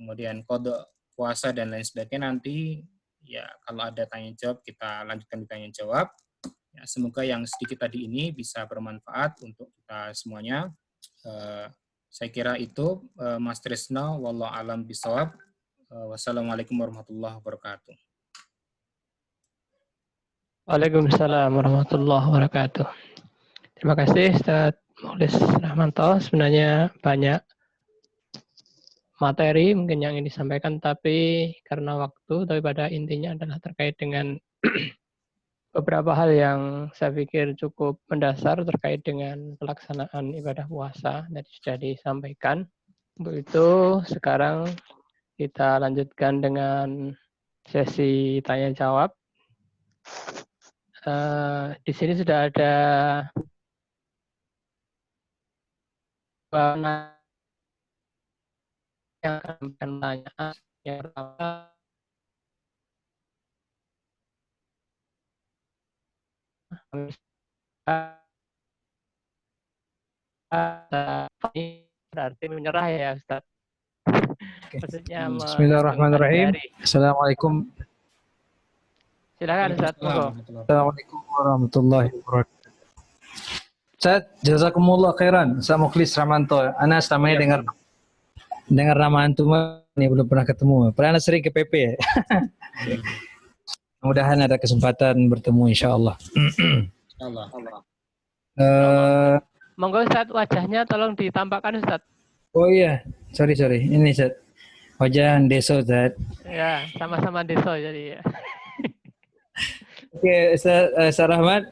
Speaker 4: kemudian qada puasa dan lain sebagainya, nanti ya kalau ada tanya jawab kita lanjutkan di tanya jawab. Ya, semoga yang sedikit tadi ini bisa bermanfaat untuk kita semuanya. Saya kira itu, Mas Trisno, wallahu alam bisawab. Wassalamualaikum warahmatullahi wabarakatuh.
Speaker 3: Waalaikumsalam warahmatullahi wabarakatuh. Terima kasih Ustaz Maulis Rahmanto. Sebenarnya banyak materi mungkin yang ingin disampaikan, tapi karena waktu, tapi pada intinya adalah terkait dengan beberapa hal yang saya pikir cukup mendasar terkait dengan pelaksanaan ibadah puasa tadi sudah disampaikan. Untuk itu sekarang kita lanjutkan dengan sesi tanya jawab. Di sini sudah ada yang akan pertanyaan. Yang pertama, ini berarti menyerah ya Ustaz. Maksudnya
Speaker 6: Bismillahirrahmanirrahim. Assalamualaikum.
Speaker 3: Silakan Ustaz.
Speaker 6: Assalamualaikum warahmatullahi wabarakatuh. Ustaz, jazakumullah khairan. Ustaz Mukhlis Ramanto. Ana selama ini dengar nama antum ini belum pernah ketemu. Pernah sering ke PP ya? Mudah-mudahan ada kesempatan bertemu insyaallah.
Speaker 5: Allah.
Speaker 3: Monggo Ustaz, wajahnya tolong ditampakkan Ustaz.
Speaker 6: Oh iya, sorry. Ini Ustaz. Wajah Deso Ustaz.
Speaker 3: Ya, sama-sama Deso jadi ya.
Speaker 6: Oke, Ustaz Rahmat,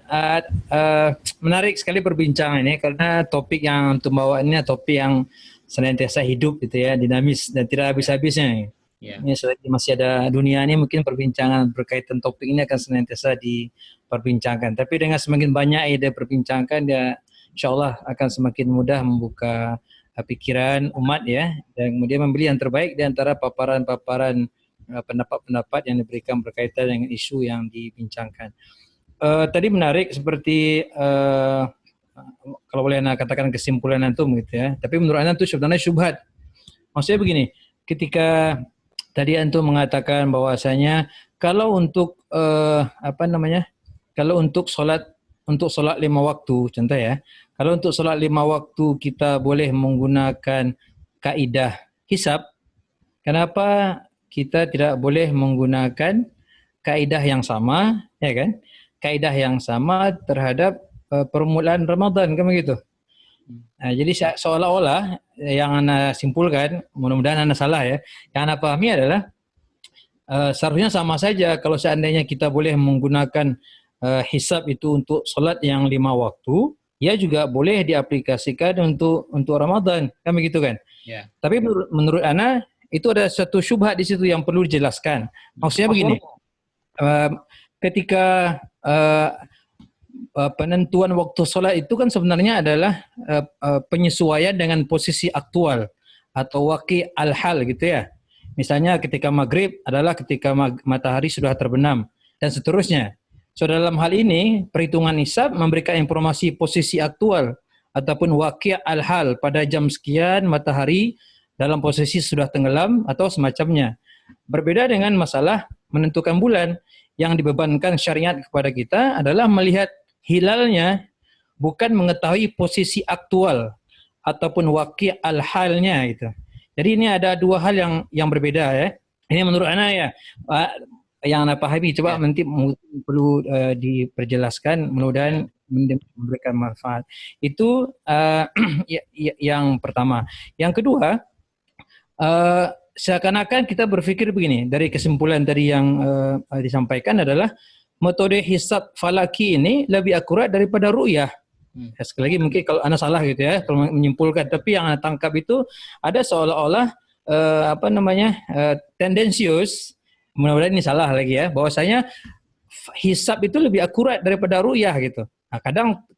Speaker 6: menarik sekali perbincangan ini karena topik yang antum bawa ini topik yang senantiasa hidup gitu ya, dinamis dan tidak habis-habisnya.
Speaker 5: Ya.
Speaker 6: Ini selagi masih ada dunia ini mungkin perbincangan berkaitan topik ini akan senantiasa diperbincangkan. Tapi dengan semakin banyak ide perbincangkan, ya insyaallah akan semakin mudah membuka pikiran umat ya, dan kemudian membeli yang terbaik di antara paparan-paparan pendapat-pendapat yang diberikan berkaitan dengan isu yang dibincangkan. Tadi menarik seperti kalau boleh Anda katakan kesimpulan antum gitu ya. Tapi menurut Anda itu sebenarnya syubhat. Maksudnya begini, ketika tadi antum mengatakan bahwasanya kalau untuk kalau untuk solat 5 waktu, contoh ya, kalau untuk solat 5 waktu kita boleh menggunakan kaidah hisab, kenapa kita tidak boleh menggunakan kaidah yang sama, ya kan? Kaidah yang sama terhadap permulaan Ramadan, kan begitu? Nah, jadi seolah-olah yang Anda simpulkan, mudah-mudahan Anda salah ya, yang Anda pahami adalah seharusnya sama saja kalau seandainya kita boleh menggunakan hisab itu untuk solat yang 5 waktu, ya juga boleh diaplikasikan untuk Ramadan, kan begitu kan?
Speaker 5: Ya.
Speaker 6: Tapi menurut Anda itu ada satu syubhat di situ yang perlu dijelaskan. Maksudnya begini, ketika penentuan waktu solat itu kan sebenarnya adalah penyesuaian dengan posisi aktual atau waqi' al-hal gitu ya. Misalnya ketika maghrib adalah ketika matahari sudah terbenam dan seterusnya. So dalam hal ini perhitungan hisab memberikan informasi posisi aktual ataupun waqi' al-hal pada jam sekian matahari dalam posisi sudah tenggelam atau semacamnya. Berbeda dengan masalah menentukan bulan, yang dibebankan syariat kepada kita adalah melihat hilalnya, bukan mengetahui posisi aktual ataupun waqi' al-halnya gitu. Jadi ini ada dua hal yang berbeda ya. Ini menurut ana ya, yang anda pahami, coba nanti perlu diperjelaskan, mudah-mudahan memberikan manfaat. Itu yang pertama. Yang kedua, seakan-akan kita berpikir begini, dari kesimpulan tadi yang disampaikan adalah metode hisab falaki ini lebih akurat daripada ru'yah. Sekali lagi mungkin kalau anda salah gitu ya, kalau menyimpulkan, tapi yang anda tangkap itu ada seolah-olah tendensius, mudah-mudahan ini salah lagi ya, bahwasanya hisab itu lebih akurat daripada ru'yah gitu. Nah,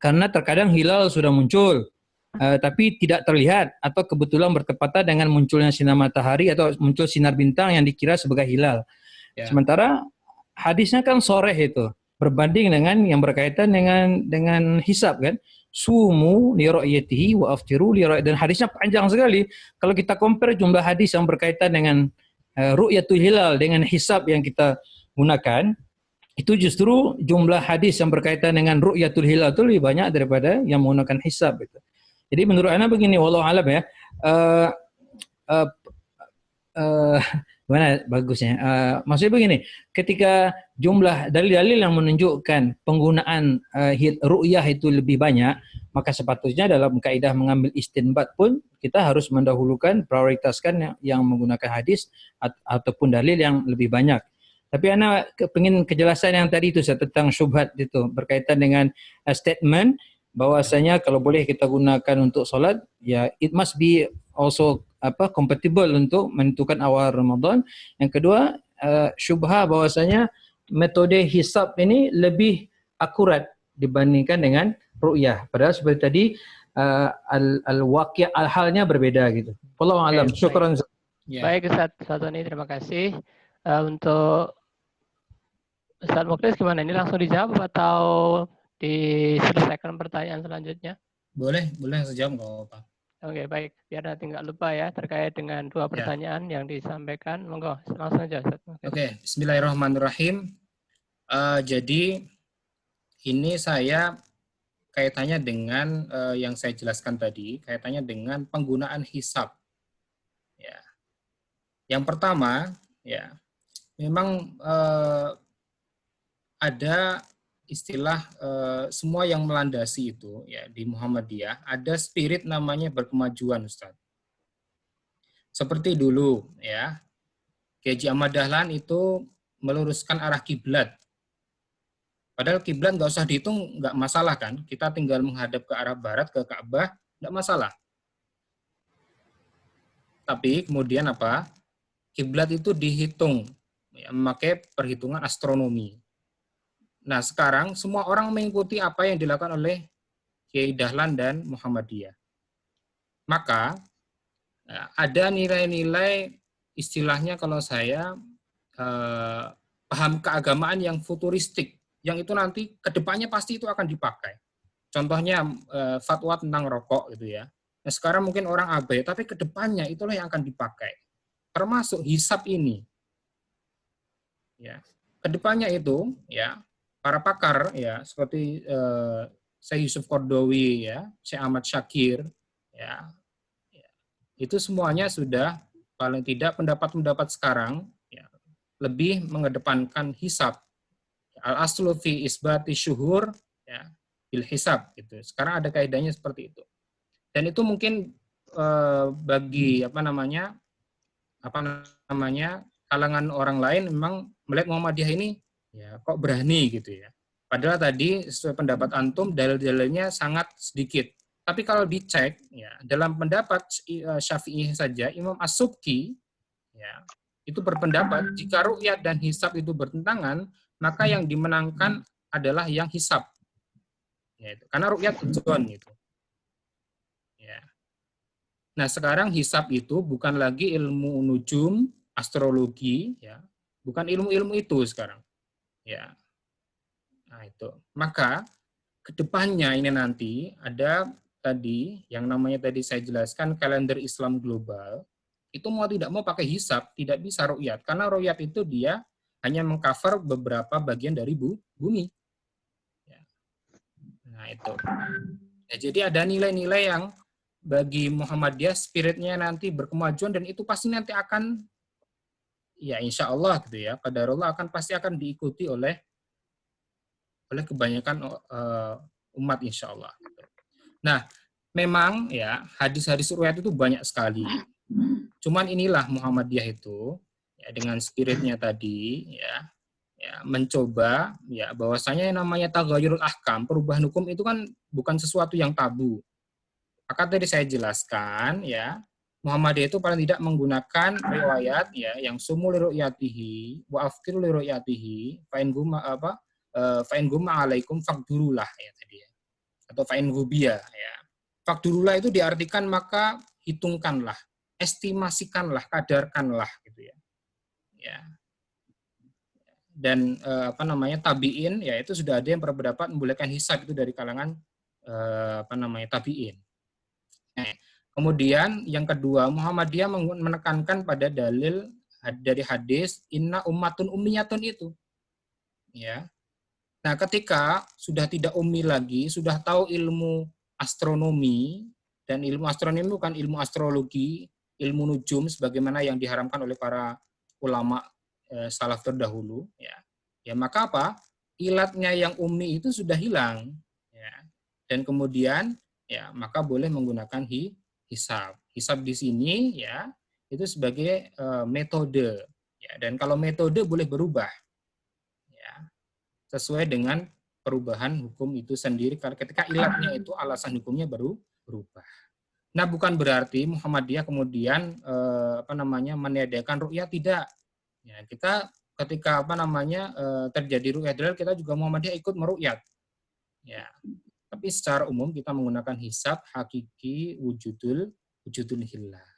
Speaker 6: karena terkadang hilal sudah muncul, tapi tidak terlihat atau kebetulan bertepatan dengan munculnya sinar matahari atau muncul sinar bintang yang dikira sebagai hilal. Ya. Sementara hadisnya kan soreh itu, berbanding dengan yang berkaitan dengan hisab kan. Sumu li ra'yatihi wa aftiru li ra'yatihi, dan hadisnya panjang sekali. Kalau kita compare jumlah hadis yang berkaitan dengan ru'yatul hilal dengan hisab yang kita gunakan, itu justru jumlah hadis yang berkaitan dengan ru'yatul hilal itu lebih banyak daripada yang menggunakan hisab gitu. Jadi menurut ana begini, wallahu alam ya, gimana bagusnya? Maksudnya begini, ketika jumlah dalil-dalil yang menunjukkan penggunaan ru'yah itu lebih banyak, maka sepatutnya dalam kaidah mengambil istinbat pun kita harus mendahulukan, prioritaskan yang menggunakan hadis ataupun dalil yang lebih banyak. Tapi Ana pengen kejelasan yang tadi itu tentang syubhat itu berkaitan dengan statement bahwasanya kalau boleh kita gunakan untuk solat, ya it must be also compatible untuk menentukan awal Ramadan. Yang kedua, syubhah bahwasanya metode hisab ini lebih akurat dibandingkan dengan ru'yah. Padahal seperti tadi al-waqi' al-halnya berbeda gitu. Wallahu a'lam. Syukran.
Speaker 3: Baik Ustaz Tony, terima kasih. Untuk Ustaz Mukhlis gimana? Ini langsung dijawab atau diselesaikan pertanyaan selanjutnya?
Speaker 4: Boleh sejam nggak apa-apa.
Speaker 3: Oke, baik. Biar nanti nggak lupa ya terkait dengan dua pertanyaan yang disampaikan. Monggo, langsung aja Ustaz.
Speaker 4: Oke, bismillahirrahmanirrahim. Jadi ini saya kaitannya dengan yang saya jelaskan tadi, kaitannya dengan penggunaan hisab. Ya. Yang pertama, ya, memang ada istilah semua yang melandasi itu ya di Muhammadiyah ada spirit namanya berkemajuan, Ustaz. Seperti dulu ya, Kiai Haji Ahmad Dahlan itu meluruskan arah kiblat. Padahal kiblat nggak usah dihitung, nggak masalah kan? Kita tinggal menghadap ke arah barat ke Ka'bah, nggak masalah. Tapi kemudian apa? Kiblat itu dihitung, ya, memakai perhitungan astronomi. Nah, sekarang semua orang mengikuti apa yang dilakukan oleh Kiai Dahlan dan Muhammadiyah. Maka ada nilai-nilai istilahnya kalau saya paham keagamaan yang futuristik, yang itu nanti kedepannya pasti itu akan dipakai. Contohnya fatwa tentang rokok gitu ya. Nah, sekarang mungkin orang abai, tapi kedepannya itulah yang akan dipakai. Termasuk hisab ini. Ya, kedepannya itu ya. Para pakar ya seperti Syekh Yusuf Qardawi ya, Syekh Ahmad Syakir ya, itu semuanya sudah paling tidak pendapat-pendapat sekarang ya, lebih mengedepankan hisab. Al-aslu fi isbati syuhur ya, bil hisab gitu. Sekarang ada kaidahnya seperti itu. Dan itu mungkin bagi apa namanya kalangan orang lain memang melihat Muhammadiyah ini ya kok berani gitu ya. Padahal tadi sesuai pendapat antum dalil-dalilnya sangat sedikit. Tapi kalau dicek ya dalam pendapat Syafi'i saja Imam As-Subki ya itu berpendapat jika ru'yat dan hisab itu bertentangan maka yang dimenangkan adalah yang hisab. Ya, itu. Karena ru'yat dzon gitu. Ya. Nah, sekarang hisab itu bukan lagi ilmu nujum, astrologi ya. Bukan ilmu-ilmu itu sekarang. Ya, nah itu. Maka kedepannya ini nanti ada tadi yang namanya tadi saya jelaskan kalender Islam global itu mau tidak mau pakai hisab tidak bisa ru'yat karena ru'yat itu dia hanya mengcover beberapa bagian dari bumi. Ya. Nah itu. Ya, jadi ada nilai-nilai yang bagi Muhammadiyah spiritnya nanti berkemajuan dan itu pasti nanti akan ya insya Allah gitu ya, qadarullah pasti akan diikuti oleh kebanyakan umat insya Allah. Nah, memang ya hadis-hadis ru'yat itu banyak sekali. Cuman inilah Muhammadiyah itu ya dengan spiritnya tadi ya mencoba ya bahwasanya yang namanya taghayyurul ahkam, perubahan hukum itu kan bukan sesuatu yang tabu. Maka tadi saya jelaskan ya Muhammadiyah itu paling tidak menggunakan riwayat ya yang sumu li ru'yatihi wa aftiru li ru'yatihi fa in gumma alaikum faqdurulah ya tadi ya. Atau fa in gubiya ya. Faqdurulah itu diartikan maka hitungkanlah, estimasikanlah, kadarkanlah gitu ya. Ya. Dan tabi'in ya itu sudah ada yang berpendapat membolehkan hisab itu dari kalangan tabi'in. Nah, kemudian yang kedua, Muhammadiyah menekankan pada dalil dari hadis inna ummatun ummiyatun itu. Ya. Nah, ketika sudah tidak ummi lagi, sudah tahu ilmu astronomi dan ilmu astronomi bukan ilmu astrologi, ilmu nujum sebagaimana yang diharamkan oleh para ulama salaf terdahulu, ya maka apa? Ilatnya yang ummi itu sudah hilang, ya. Dan kemudian ya maka boleh menggunakan hisab. Hisab di sini ya itu sebagai metode, ya. Dan kalau metode boleh berubah, ya, sesuai dengan perubahan hukum itu sendiri. Karena ketika ilatnya itu alasan hukumnya baru berubah. Nah, bukan berarti Muhammadiyah kemudian meniadakan ru'yah, tidak. Ya, kita ketika terjadi ru'yah dalal, kita juga Muhammadiyah ikut meru'yat. Ya. Tapi secara umum kita menggunakan hisab hakiki wujudul hilal.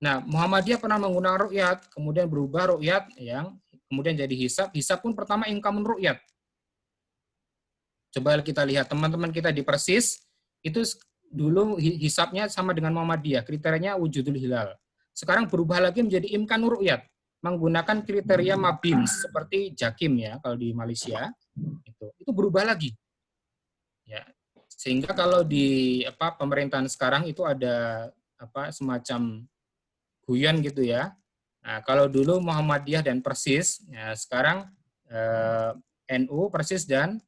Speaker 4: Nah, Muhammadiyah pernah menggunakan ru'yat, kemudian berubah ru'yat yang kemudian jadi hisab. Hisab pun pertama ingkamun ru'yat. Coba kita lihat teman-teman kita di Persis, itu dulu hisabnya sama dengan Muhammadiyah, kriterianya wujudul hilal. Sekarang berubah lagi menjadi imkanur ru'yat, menggunakan kriteria mabim seperti Jakim ya kalau di Malaysia. Itu berubah lagi. Ya. Sehingga kalau di pemerintahan sekarang itu ada semacam guyon gitu ya. Nah, kalau dulu Muhammadiyah dan Persis, ya sekarang NU, Persis dan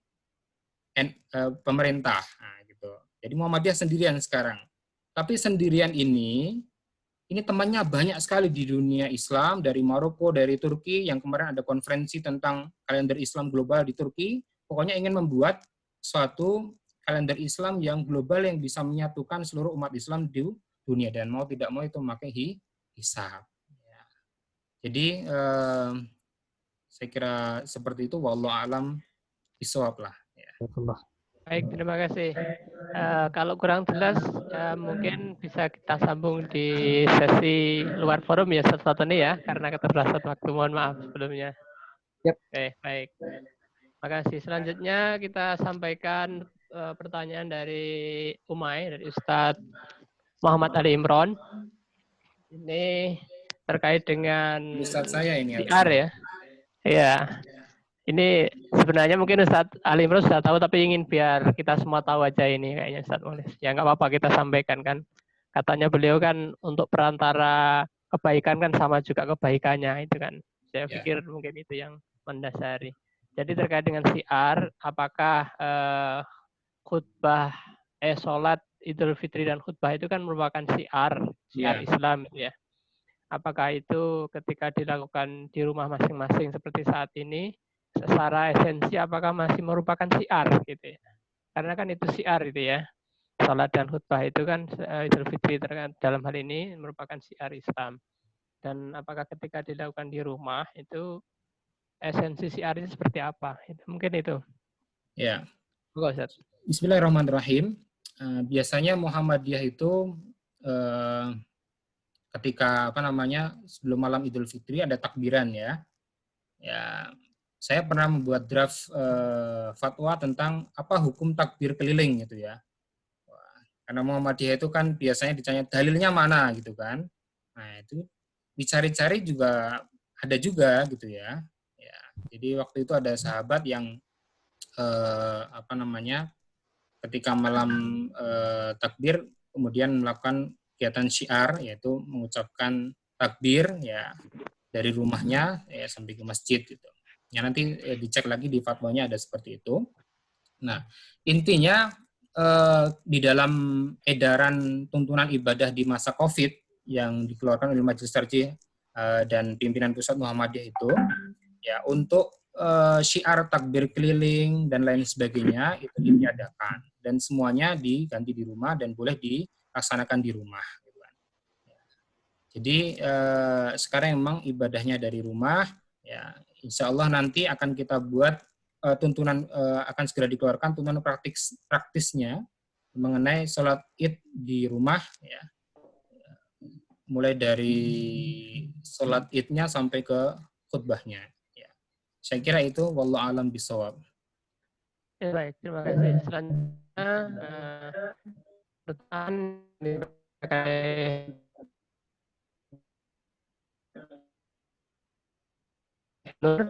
Speaker 4: pemerintah. Nah, gitu. Jadi Muhammadiyah sendirian sekarang. Tapi sendirian ini temannya banyak sekali di dunia Islam, dari Maroko, dari Turki, yang kemarin ada konferensi tentang kalender Islam global di Turki. Pokoknya ingin membuat suatu kalender Islam yang global yang bisa menyatukan seluruh umat Islam di dunia, dan mau tidak mau itu memakai hisab. Ya. Jadi saya kira seperti itu. Wallahu a'lam bishawab lah. Ya.
Speaker 3: Baik, terima kasih. Kalau kurang jelas, mungkin bisa kita sambung di sesi luar forum ya, satu ini ya, karena keterbatasan waktu. Mohon maaf sebelumnya.
Speaker 6: Yep.
Speaker 3: Oke, baik. Terima kasih. Selanjutnya kita sampaikan pertanyaan dari Umay, dari Ustadz Muhammad Ali Imron. Ini terkait dengan
Speaker 4: Ustadz saya ini
Speaker 3: PR ya. Iya. Ini sebenarnya mungkin Ustadz Ali Imron sudah tahu, tapi ingin biar kita semua tahu aja ini kayaknya Ustadz Mulis. Ya nggak apa-apa kita sampaikan kan. Katanya beliau kan untuk perantara kebaikan kan sama juga kebaikannya itu kan. Saya pikir mungkin itu yang mendasari. Jadi terkait dengan syiar, apakah khutbah sholat Idul Fitri dan khutbah itu kan merupakan syiar Islam ya. Apakah itu ketika dilakukan di rumah masing-masing seperti saat ini, secara esensi apakah masih merupakan syiar gitu ya? Karena kan itu syiar itu ya. Salat dan khutbah itu kan Idul Fitri dalam hal ini merupakan syiar Islam. Dan apakah ketika dilakukan di rumah itu esensi syiar itu seperti apa? Mungkin itu.
Speaker 4: Ya.
Speaker 3: Ustaz.
Speaker 4: Bismillahirrahmanirrahim. Biasanya Muhammadiyah itu ketika sebelum malam Idul Fitri ada takbiran ya. Ya, saya pernah membuat draft fatwa tentang apa hukum takbir keliling gitu ya. Karena Muhammadiyah itu kan biasanya ditanya dalilnya mana gitu kan. Nah, itu dicari-cari juga ada juga gitu ya. Ya, jadi waktu itu ada sahabat yang ketika malam takbir kemudian melakukan kegiatan syiar, yaitu mengucapkan takbir ya dari rumahnya ya sampai ke masjid gitu. Ya nanti dicek lagi di fatwanya ada seperti itu. Nah, intinya di dalam edaran tuntunan ibadah di masa Covid yang dikeluarkan oleh Majelis Tarjih dan pimpinan pusat Muhammadiyah itu ya untuk syiar takbir keliling dan lain sebagainya itu ditiadakan dan semuanya diganti di rumah dan boleh dilaksanakan di rumah. Jadi sekarang memang ibadahnya dari rumah, ya insya Allah nanti akan kita buat tuntunan akan segera dikeluarkan tuntunan praktisnya mengenai sholat id di rumah, ya mulai dari sholat idnya sampai ke khutbahnya. Ya. Saya kira itu wallahu alam bisawab.
Speaker 3: Ya, baik, terima kasih. Selanjutnya pertanyaan terkait Nur.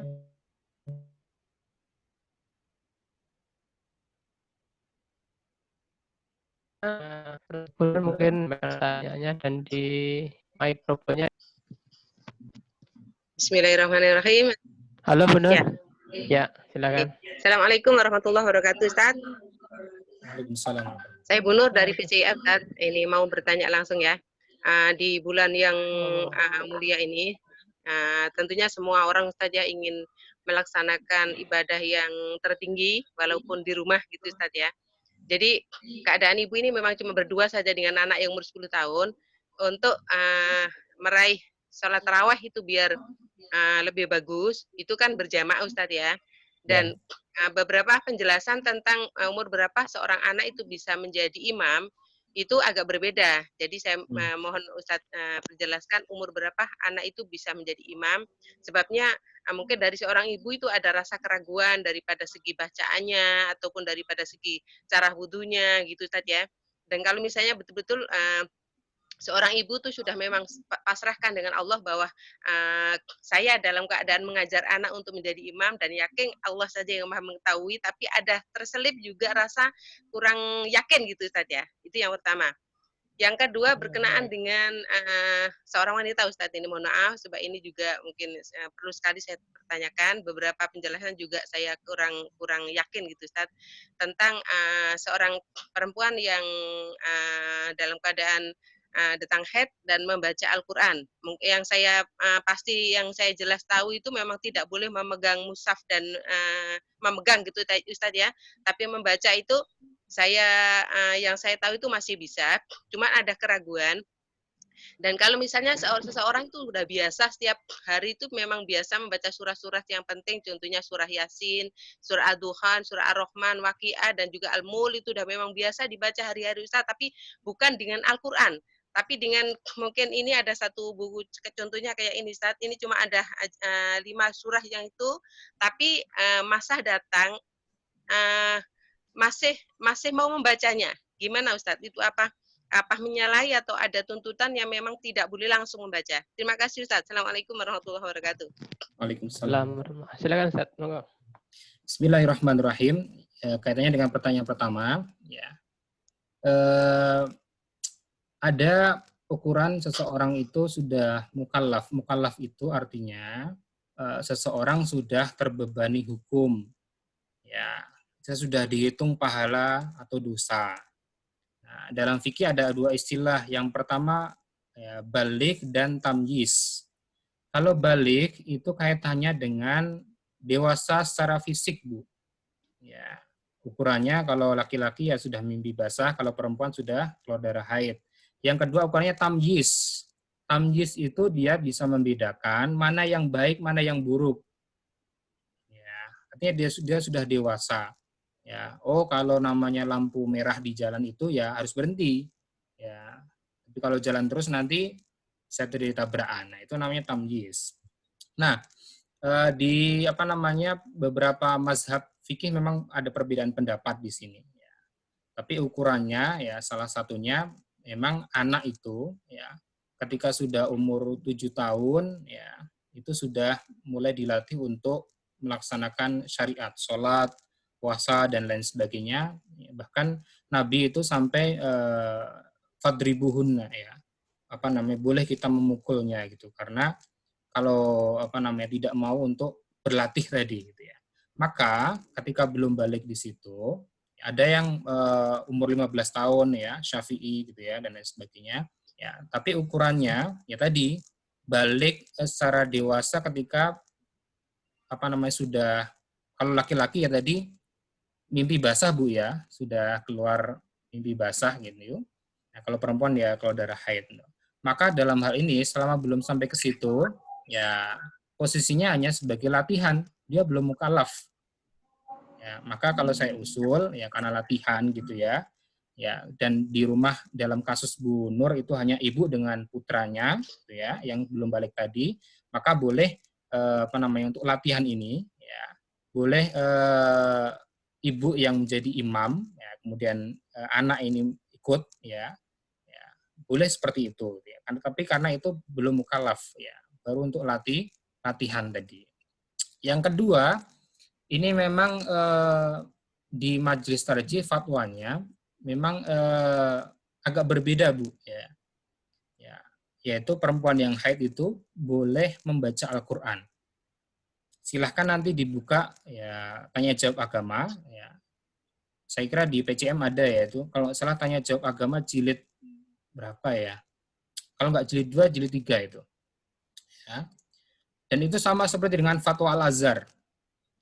Speaker 3: mungkin pertanyaannya dan di mikrofonnya.
Speaker 7: Bismillahirrahmanirrahim.
Speaker 3: Halo Bu Nur.
Speaker 7: Ya.
Speaker 3: Ya, silakan.
Speaker 7: Assalamualaikum warahmatullahi wabarakatuh, Ustaz.
Speaker 4: Waalaikumsalam.
Speaker 7: Saya Bu Nur dari PCIA, Ustaz. Ini mau bertanya langsung ya. Di bulan yang mulia ini, tentunya semua orang Ustaz ya ingin melaksanakan ibadah yang tertinggi walaupun di rumah gitu Ustaz ya. Jadi keadaan ibu ini memang cuma berdua saja dengan anak yang umur 10 tahun untuk meraih sholat tarawih itu biar lebih bagus, itu kan berjamaah Ustadz ya. Dan beberapa penjelasan tentang umur berapa seorang anak itu bisa menjadi imam, itu agak berbeda. Jadi saya mohon Ustadz perjelaskan umur berapa anak itu bisa menjadi imam. Sebabnya mungkin dari seorang ibu itu ada rasa keraguan daripada segi bacaannya, ataupun daripada segi cara wudunya gitu Ustadz ya. Dan kalau misalnya betul-betul seorang ibu tuh sudah memang pasrahkan dengan Allah bahwa saya dalam keadaan mengajar anak untuk menjadi imam dan yakin Allah saja yang maha mengetahui, tapi ada terselip juga rasa kurang yakin gitu Ustaz ya. Itu yang pertama. Yang kedua berkenaan dengan seorang wanita Ustaz, ini mohon maaf sebab ini juga mungkin perlu sekali saya pertanyakan, beberapa penjelasan juga saya kurang yakin gitu Ustaz, tentang seorang perempuan yang dalam keadaan datang haid dan membaca Al-Quran. Yang saya pasti, yang saya jelas tahu itu memang tidak boleh memegang mushaf dan memegang gitu Ustaz ya. Tapi membaca itu yang saya tahu itu masih bisa, cuma ada keraguan. Dan kalau misalnya seseorang itu sudah biasa setiap hari itu memang biasa membaca surah-surah yang penting, contohnya surah Yasin, surah Ad-Duhan, surah Ar-Rahman, Waqi'ah, dan juga Al-Mul, itu sudah memang biasa dibaca hari-hari Ustaz, tapi bukan dengan Al-Quran. Tapi dengan mungkin ini ada satu buku, contohnya kayak ini Ustaz, ini cuma ada 5 surah yang itu, tapi masa datang masih mau membacanya. Gimana Ustaz? Itu apa menyalahi atau ada tuntutan yang memang tidak boleh langsung membaca? Terima kasih Ustaz. Assalamualaikum warahmatullahi wabarakatuh.
Speaker 4: Waalaikumsalam.
Speaker 3: Silakan Ustaz. Monggo.
Speaker 4: Bismillahirrahmanirrahim. Kaitannya dengan pertanyaan pertama, ya. Ada ukuran seseorang itu sudah mukallaf. Mukallaf itu artinya seseorang sudah terbebani hukum. Ya, sudah dihitung pahala atau dosa. Nah, dalam fikih ada 2 istilah. Yang pertama ya, baligh dan tamyiz. Kalau baligh itu kaitannya dengan dewasa secara fisik, Bu. Ya, ukurannya kalau laki-laki ya sudah mimpi basah, kalau perempuan sudah keluar darah haid. Yang kedua ukurannya tamyiz. Tamyiz itu dia bisa membedakan mana yang baik, mana yang buruk. Ya, artinya dia sudah dewasa. Ya, oh kalau namanya lampu merah di jalan itu ya harus berhenti. Ya, tapi kalau jalan terus nanti bisa terjadi tabrakan. Nah, itu namanya tamyiz. Nah, di beberapa mazhab fikih memang ada perbedaan pendapat di sini. Ya. Tapi ukurannya ya salah satunya memang anak itu ya ketika sudah umur 7 tahun ya itu sudah mulai dilatih untuk melaksanakan syariat, sholat, puasa dan lain sebagainya. Bahkan Nabi itu sampai fadribuhunna ya. Boleh kita memukulnya gitu karena kalau tidak mau untuk berlatih tadi gitu ya. Maka ketika belum balik di situ ada yang umur 15 tahun ya, Syafi'i gitu ya dan lain sebagainya. Ya, tapi ukurannya ya tadi balik secara dewasa ketika sudah, kalau laki-laki ya tadi mimpi basah Bu ya, sudah keluar mimpi basah gitu. Nah, kalau perempuan ya kalau darah haid. Maka dalam hal ini selama belum sampai ke situ ya posisinya hanya sebagai latihan, dia belum mukallaf. Ya, maka kalau saya usul ya karena latihan gitu ya, dan di rumah dalam kasus Bu Nur itu hanya ibu dengan putranya gitu ya yang belum balik tadi, maka boleh untuk latihan ini ya boleh ibu yang menjadi imam ya, kemudian anak ini ikut ya boleh seperti itu ya. Tapi karena itu belum mukallaf ya, baru untuk latihan tadi. Yang kedua, ini memang di majelis tarjih fatwanya memang agak berbeda, Bu, ya. Ya, yaitu perempuan yang haid itu boleh membaca Al-Qur'an. Silahkan nanti dibuka ya tanya jawab agama, ya. Saya kira di PCM ada ya itu. Kalau nggak salah tanya jawab agama jilid berapa ya? Kalau nggak jilid 2, jilid 3 itu. Ya. Dan itu sama seperti dengan fatwa Al-Azhar.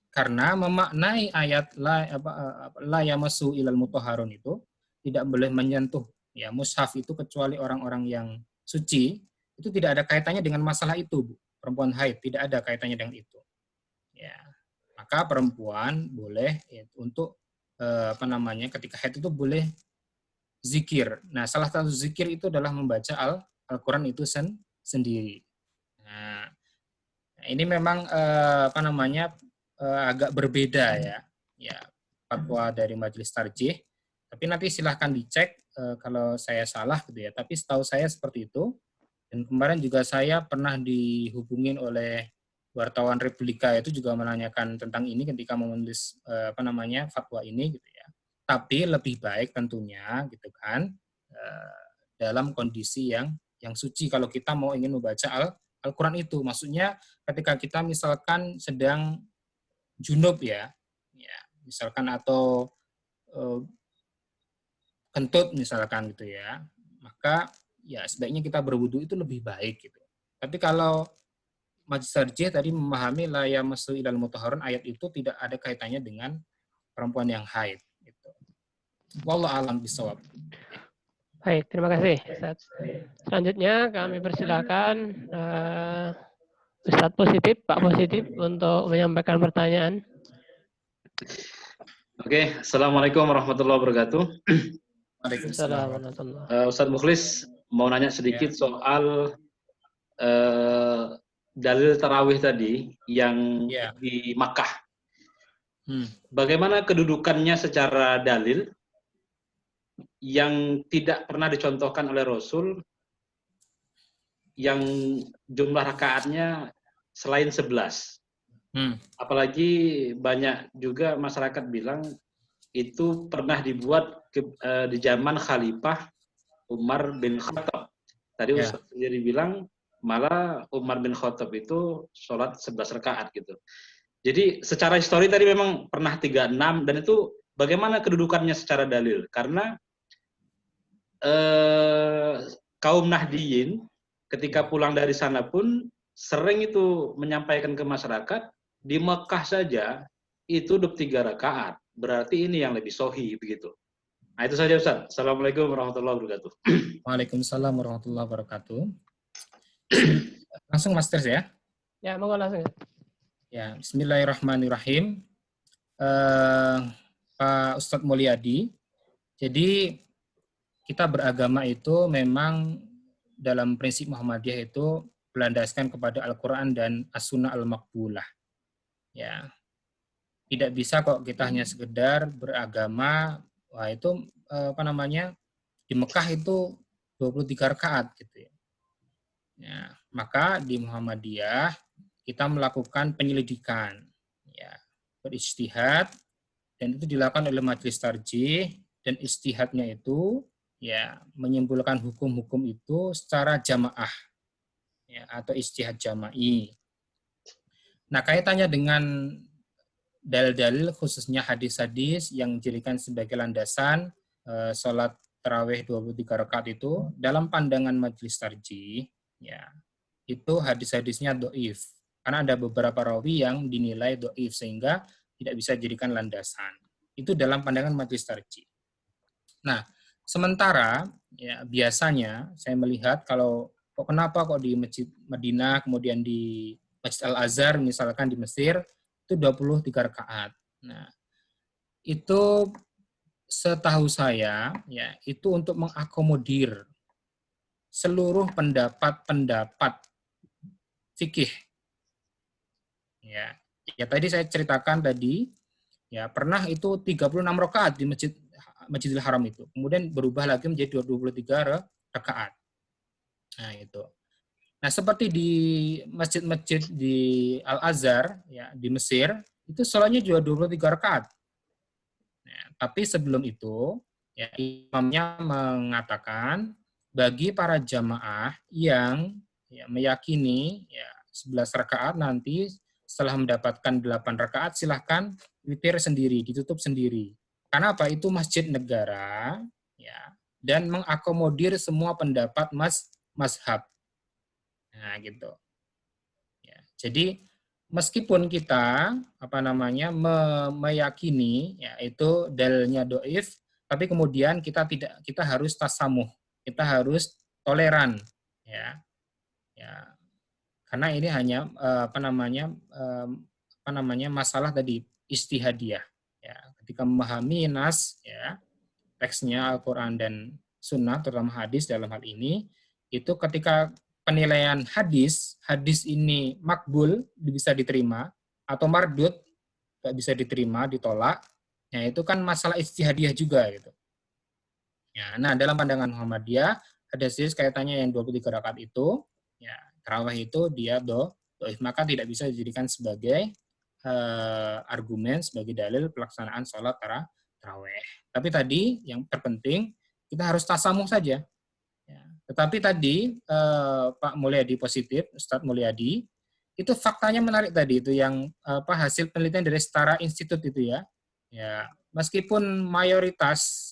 Speaker 4: Karena memaknai ayat la yamassu ilal mutahharun itu tidak boleh menyentuh ya mushaf itu kecuali orang-orang yang suci, itu tidak ada kaitannya dengan masalah itu, Bu. Perempuan haid tidak ada kaitannya dengan itu. Ya. Maka perempuan boleh ya, untuk ketika haid itu boleh zikir. Nah, salah satu zikir itu adalah membaca Al-Qur'an itu sendiri. Nah, ini memang agak berbeda ya fatwa dari Majelis Tarjih. Tapi nanti silahkan dicek kalau saya salah gitu ya. Tapi setahu saya seperti itu. Dan kemarin juga saya pernah dihubungin oleh wartawan Republika itu juga menanyakan tentang ini ketika menulis fatwa ini gitu ya. Tapi lebih baik tentunya gitu kan dalam kondisi yang suci kalau kita mau ingin membaca Al-Qur'an itu. Maksudnya ketika kita misalkan sedang junub ya misalkan atau kentut misalkan gitu ya, maka ya sebaiknya kita berwudu itu lebih baik gitu. Tapi kalau Majelis Tarjih tadi memahami la yamassu ilal mutahharun, ayat itu tidak ada kaitannya dengan perempuan yang haid gitu. Wallahu a'lam bishawab.
Speaker 3: Baik, terima kasih Ustaz. Selanjutnya kami persilakan Ustaz Positif, Pak Positif untuk menyampaikan pertanyaan.
Speaker 8: Oke, Assalamualaikum warahmatullahi wabarakatuh.
Speaker 3: Waalaikumsalam.
Speaker 8: Ustaz Mukhlis mau nanya sedikit soal dalil tarawih tadi yang di Makkah. Bagaimana kedudukannya secara dalil yang tidak pernah dicontohkan oleh Rasul, yang jumlah rakaatnya selain 11. Apalagi banyak juga masyarakat bilang itu pernah dibuat di zaman Khalifah Umar bin Khattab. Tadi Ustaz sendiri bilang malah Umar bin Khattab itu sholat 11 rakaat gitu. Jadi secara histori tadi memang pernah 36, dan itu bagaimana kedudukannya secara dalil? Karena kaum Nahdiyin ketika pulang dari sana pun sering itu menyampaikan ke masyarakat, di Mekah saja itu 23 rakaat. Berarti ini yang lebih sahih begitu. Nah, itu saja Ustaz. Assalamualaikum warahmatullahi wabarakatuh.
Speaker 4: Waalaikumsalam warahmatullahi wabarakatuh. Langsung Mas Ters ya?
Speaker 3: Ya, monggo langsung.
Speaker 4: Ya, bismillahirrahmanirrahim. Pak Ustadz Mulyadi, jadi kita beragama itu memang dalam prinsip Muhammadiyah itu berlandaskan kepada Al-Quran dan As-Sunnah Al-Maqbulah. Ya, tidak bisa kok kita hanya sekedar beragama, wah itu di Mekah itu 23 rakaat gitu ya. Ya, maka di Muhammadiyah kita melakukan penyelidikan, ya, berijtihad, dan itu dilakukan oleh Majelis Tarjih, dan ijtihadnya itu ya menyimpulkan hukum-hukum itu secara jamaah, ya, atau ijtihad jama'i. Nah, kaitannya dengan dalil-dalil khususnya hadis-hadis yang dijadikan sebagai landasan sholat tarawih 23 rakaat itu dalam pandangan Majelis Tarjih, ya, itu hadis-hadisnya dhaif. Karena ada beberapa rawi yang dinilai dhaif sehingga tidak bisa dijadikan landasan. Itu dalam pandangan Majelis Tarjih. Nah, sementara ya biasanya saya melihat kalau kenapa kok di Masjid Madinah kemudian di Masjid Al-Azhar misalkan di Mesir itu 23 rakaat. Nah, itu setahu saya ya itu untuk mengakomodir seluruh pendapat-pendapat fikih. Ya, tadi saya ceritakan tadi ya pernah itu 36 rakaat di Masjidil Haram itu. Kemudian berubah lagi menjadi 23 rakaat. Nah, itu. Nah, seperti di masjid-masjid di Al-Azhar ya di Mesir, itu sholatnya juga 23 rakaat. Nah, tapi sebelum itu ya, imamnya mengatakan bagi para jamaah yang ya, meyakini ya 11 rakaat nanti setelah mendapatkan 8 rakaat silahkan witir sendiri, ditutup sendiri. Karena apa? Itu masjid negara ya, dan mengakomodir semua pendapat mazhab. Nah, gitu. Ya, jadi meskipun kita meyakini ya itu dalilnya doif, tapi kemudian kita harus tasamuh, kita harus toleran ya. Ya. Karena ini hanya masalah tadi istihadiyah ya. Ketika memahami nas ya, teksnya Al-Qur'an dan sunnah terutama hadis dalam hal ini, itu ketika penilaian hadis ini makbul, bisa diterima, atau mardud, nggak bisa diterima, ditolak, ya itu kan masalah ijtihadiyah juga gitu. Ya, nah dalam pandangan Muhammadiyah ada hadis kaitannya yang 23 rakaat itu, ya tarawih itu dia doif, maka tidak bisa dijadikan sebagai argumen, sebagai dalil pelaksanaan sholat tarawih. Tapi tadi yang terpenting kita harus tasamuh saja. Ya. Tetapi tadi Pak Mulyadi positif, Ustadz Mulyadi, itu faktanya menarik tadi itu yang hasil penelitian dari Setara Institute itu ya. Ya, meskipun mayoritas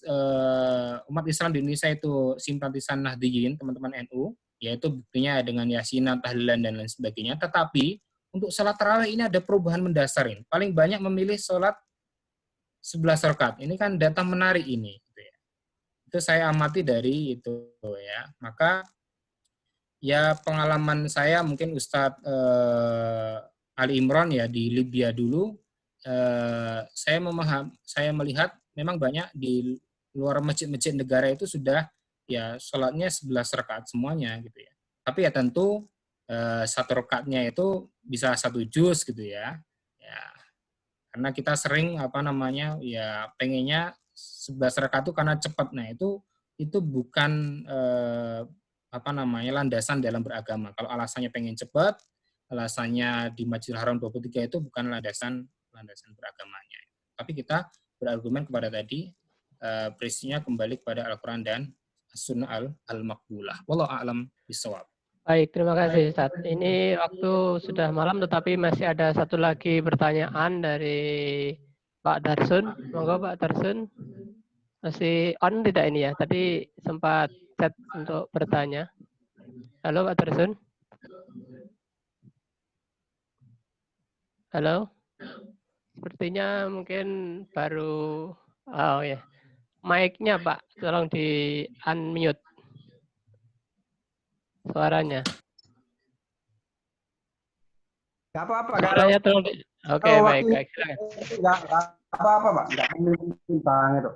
Speaker 4: umat Islam di Indonesia itu simpatisan Nahdliyin, teman-teman NU, yaitu buktinya dengan yasinan, tahlilan dan lain sebagainya, tetapi untuk sholat tarawih ini ada perubahan mendasar ini. Paling banyak memilih sholat 11 rakaat. Ini kan data menarik ini. Itu saya amati dari itu ya. Maka ya pengalaman saya mungkin Ustadz Ali Imran ya di Libya dulu, saya melihat memang banyak di luar masjid-masjid negara itu sudah ya sholatnya 11 rakaat semuanya gitu ya. Tapi ya tentu satu rakaatnya itu bisa 1 juz gitu ya. Ya karena kita sering ya pengennya 11 rakaat itu karena cepat. Nah, itu bukan landasan dalam beragama. Kalau alasannya pengen cepat, alasannya di Masjidil Haram 23 itu bukan landasan beragamanya. Tapi kita berargumen kepada tadi prinsipnya kembali kepada Al-Qur'an dan Sunnah al-Maqbulah. Wallahu a'lam bishawab.
Speaker 3: Baik, terima kasih Ustaz. Ini waktu sudah malam tetapi masih ada satu lagi pertanyaan dari Pak Darsun. Monggo Pak Darsun. Masih on tidak ini ya? Tadi sempat chat untuk bertanya. Halo Pak Darsun. Halo. Sepertinya mungkin baru, oh ya. Mic-nya Pak, tolong di unmute suaranya.
Speaker 9: Gak apa-apa.
Speaker 3: Suaranya tolong di... Oke, baik. Silakan.
Speaker 9: Gak apa-apa Pak. Gak penting banget itu.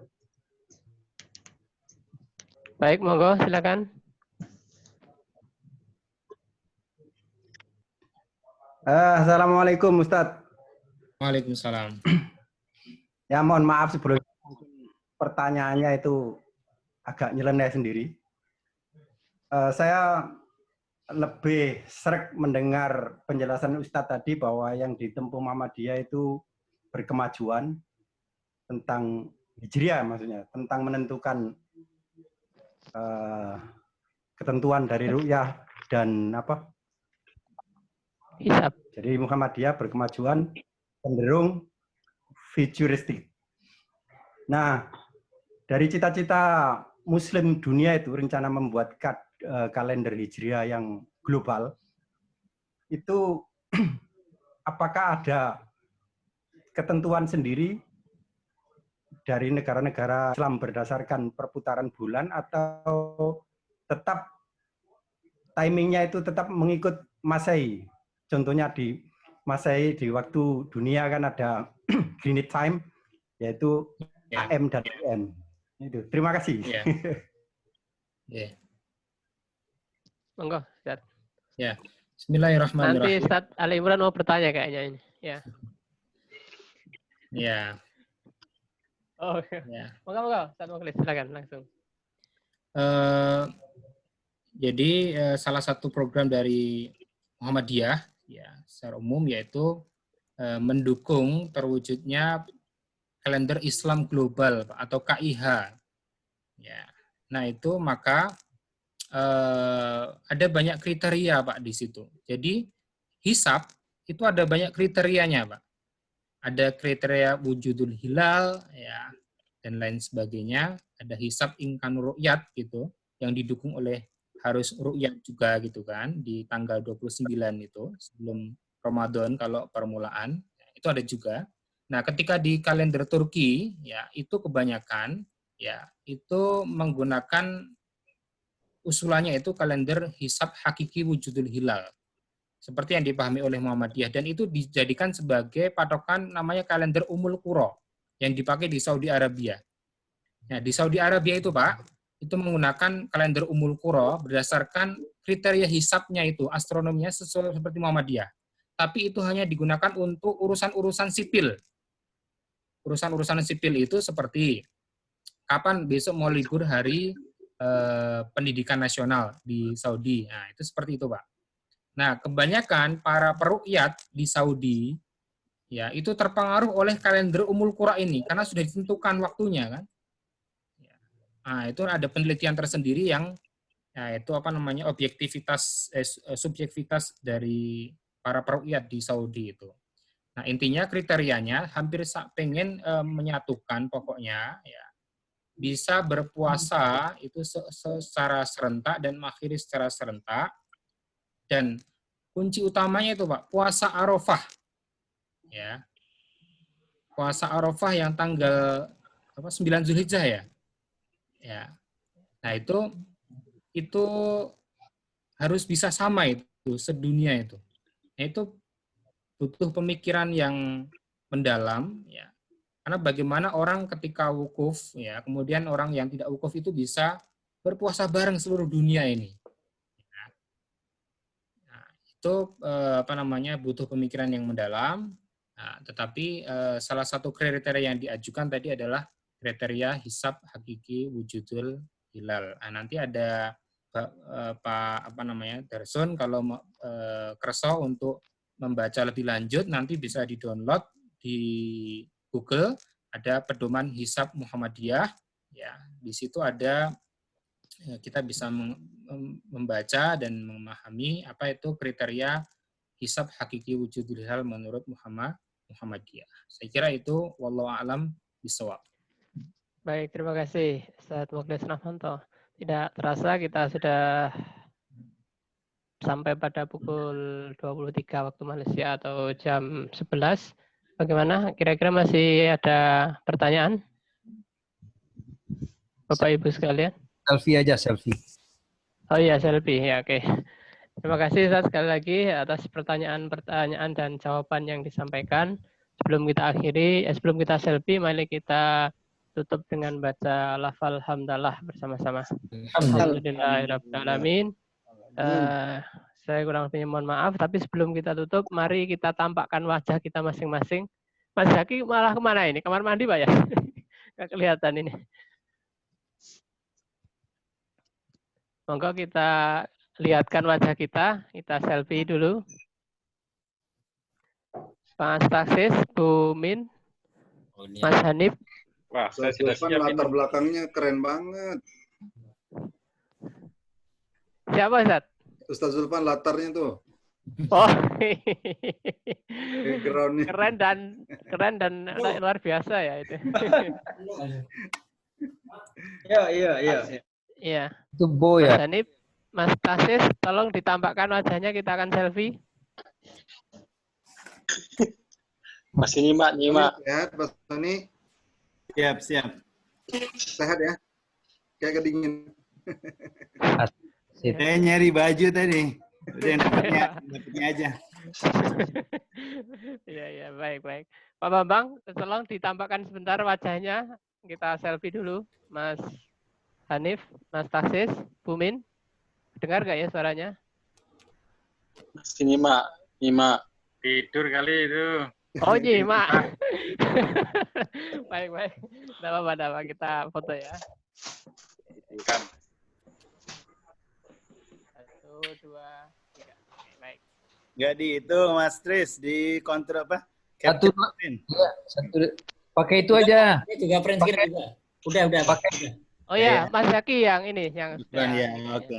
Speaker 3: Baik, monggo silakan.
Speaker 9: Assalamualaikum Ustadz.
Speaker 4: Waalaikumsalam.
Speaker 9: Ya mohon maaf sebelum pertanyaannya itu agak nyeleneh sendiri. Saya lebih sreg mendengar penjelasan Ustadz tadi bahwa yang ditempuh Muhammadiyah itu berkemajuan tentang Hijriah maksudnya, tentang menentukan ketentuan dari ru'yah dan apa?
Speaker 3: Hisab.
Speaker 9: Jadi Muhammadiyah berkemajuan cenderung futuristik. Nah, dari cita-cita Muslim dunia itu rencana membuat kalender Hijriah yang global, itu apakah ada ketentuan sendiri dari negara-negara Islam berdasarkan perputaran bulan atau tetap timingnya itu tetap mengikut Masehi? Contohnya di Masehi di waktu dunia kan ada Greenwich Time, yaitu AM dan PM. Itu. Terima kasih.
Speaker 4: Yeah. Yeah.
Speaker 3: Monggo, Ustaz.
Speaker 4: Ya. Bismillahirrahmanirrahim.
Speaker 3: Nanti Ustaz Ali Imran mau bertanya kayaknya ini. Ya.
Speaker 4: Ya.
Speaker 3: Oh, ya. Monggo, Ustaz Mukhlis, silakan langsung.
Speaker 4: Jadi salah satu program dari Muhammadiyah ya secara umum yaitu mendukung terwujudnya kalender Islam global atau KIH Ya. Nah, itu maka ada banyak kriteria, Pak, di situ. Jadi hisab itu ada banyak kriterianya, Pak. Ada kriteria wujudul hilal, ya, dan lain sebagainya. Ada hisab imkan ru'yat gitu, yang didukung oleh harus ru'yat juga gitu kan, di tanggal 29 itu, sebelum Ramadan kalau permulaan, itu ada juga. Nah, ketika di kalender Turki, ya, itu kebanyakan, ya, itu menggunakan usulannya itu kalender hisab hakiki wujudul hilal. Seperti yang dipahami oleh Muhammadiyah. Dan itu dijadikan sebagai patokan namanya kalender Umul Quro yang dipakai di Saudi Arabia. Nah, di Saudi Arabia itu, Pak, itu menggunakan kalender Umul Quro berdasarkan kriteria hisabnya itu, astronominya sesuai seperti Muhammadiyah. Tapi itu hanya digunakan untuk urusan-urusan sipil. Urusan-urusan sipil itu seperti kapan besok mau libur hari pendidikan nasional di Saudi. Nah, itu seperti itu, Pak. Nah, kebanyakan para peruqyat di Saudi, ya, itu terpengaruh oleh kalender Umul Qura ini, karena sudah ditentukan waktunya, kan. Nah, itu ada penelitian tersendiri yang, ya, itu apa namanya, subjektivitas dari para peruqyat di Saudi itu. Nah, intinya kriterianya hampir pengen menyatukan pokoknya, ya, bisa berpuasa itu secara serentak dan mengakhiri secara serentak. Dan kunci utamanya itu, Pak, puasa Arafah. Ya. Puasa Arafah yang tanggal 9 Zulhijjah ya. Ya. Nah, itu harus bisa sama itu sedunia itu. Nah, itu butuh pemikiran yang mendalam, ya. Karena bagaimana orang ketika wukuf, ya, kemudian orang yang tidak wukuf itu bisa berpuasa bareng seluruh dunia ini. Nah, itu apa namanya, butuh pemikiran yang mendalam. Nah, tetapi salah satu kriteria yang diajukan tadi adalah kriteria hisab hakiki wujudul hilal. Nah, nanti ada Pak Darson kalau kerso untuk membaca lebih lanjut nanti bisa di-download di Google, ada pedoman hisab Muhammadiyah, ya. Di situ ada kita bisa membaca dan memahami apa itu kriteria hisab hakiki wujudul hilal menurut Muhammadiyah. Saya kira itu wallahu a'lam bishawab.
Speaker 3: Baik, terima kasih Ustaz Mukhlis Rahmanto. Tidak terasa kita sudah sampai pada pukul 23 waktu Malaysia atau jam 11. Bagaimana? Kira-kira masih ada pertanyaan? Bapak Ibu sekalian?
Speaker 6: Selfie aja, selfie.
Speaker 3: Oh iya, selfie. Ya, oke. Terima kasih Ustaz sekali lagi atas pertanyaan-pertanyaan dan jawaban yang disampaikan. Sebelum kita akhiri, sebelum kita selfie, mari kita tutup dengan baca lafal hamdalah bersama-sama. Alhamdulillahirabbil alamin. Saya kurang lebihnya mohon maaf, tapi sebelum kita tutup, mari kita tampakkan wajah kita masing-masing. Mas Zaki malah kemana ini? Kamar mandi, Pak ya? Nggak kelihatan ini. Monggo kita lihatkan wajah kita selfie dulu. Mas Taksis, Bu Min, Mas Hanif.
Speaker 1: Wah, saya sudah siap. Latar belakangnya keren banget.
Speaker 3: Siapa, Ustaz?
Speaker 1: Ustaz Zulfan latarnya tuh.
Speaker 3: Oh, keren dan luar biasa ya itu. Iya. Iya.
Speaker 6: Itu Bo ya.
Speaker 3: Mas Hanif, Mas Tasis, tolong ditampakkan wajahnya, kita akan selfie.
Speaker 10: Mas nyimak.
Speaker 1: Sehat, Mas Tony.
Speaker 2: Siap.
Speaker 1: Sehat ya? Kayak kedingin.
Speaker 2: Saya nyari baju tadi. Udah yang dapatnya aja.
Speaker 3: Iya, baik. Pak Bambang, tolong ditampakkan sebentar wajahnya. Kita selfie dulu. Mas Hanif, Mas Taksis, Bu Min. Dengar nggak ya suaranya?
Speaker 10: Mas nyimak.
Speaker 2: Tidur kali itu.
Speaker 3: Oh, nyimak. Baik. Tidak apa-apa, kita foto ya. 1, 2, 3. Baik.
Speaker 2: Nggak di itu, Mas Tris, di kontrol apa?
Speaker 6: Satu. Pakai itu aja.
Speaker 5: Ini juga print screen juga. Udah.
Speaker 3: Oh ya, Mas Zaki yang ini yang
Speaker 2: Bukan
Speaker 3: sudah
Speaker 2: ya,
Speaker 3: ini.
Speaker 2: oke.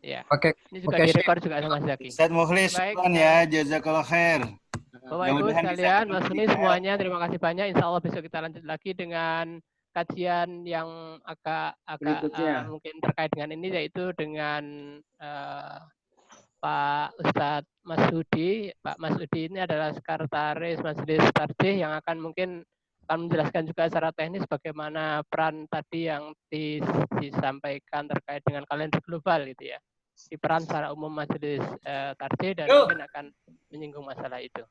Speaker 3: Ya.
Speaker 6: Pakai
Speaker 3: Ini juga
Speaker 6: pakai
Speaker 3: direkod juga sama Mas Zaki.
Speaker 2: Ustaz Mukhlis,
Speaker 3: Baik.
Speaker 2: syukran ya, jazakallah khair.
Speaker 3: Bapak Ibu
Speaker 2: Mudah-mudahan bisa
Speaker 3: sekalian,
Speaker 2: ketemu
Speaker 3: Mas
Speaker 2: di
Speaker 3: Uni
Speaker 2: KL.
Speaker 3: semuanya terima kasih banyak. Insya Allah besok kita lanjut lagi dengan kajian yang agak
Speaker 5: Berikutnya.
Speaker 3: mungkin terkait dengan ini, yaitu dengan Pak Ustadz Masudi. Pak Masudi ini adalah sekretaris Majelis Tarjih yang akan mungkin akan menjelaskan juga secara teknis bagaimana peran tadi yang disampaikan terkait dengan kalender global gitu ya. Di peran secara umum Majelis Tarjih dan mungkin akan menyinggung masalah itu.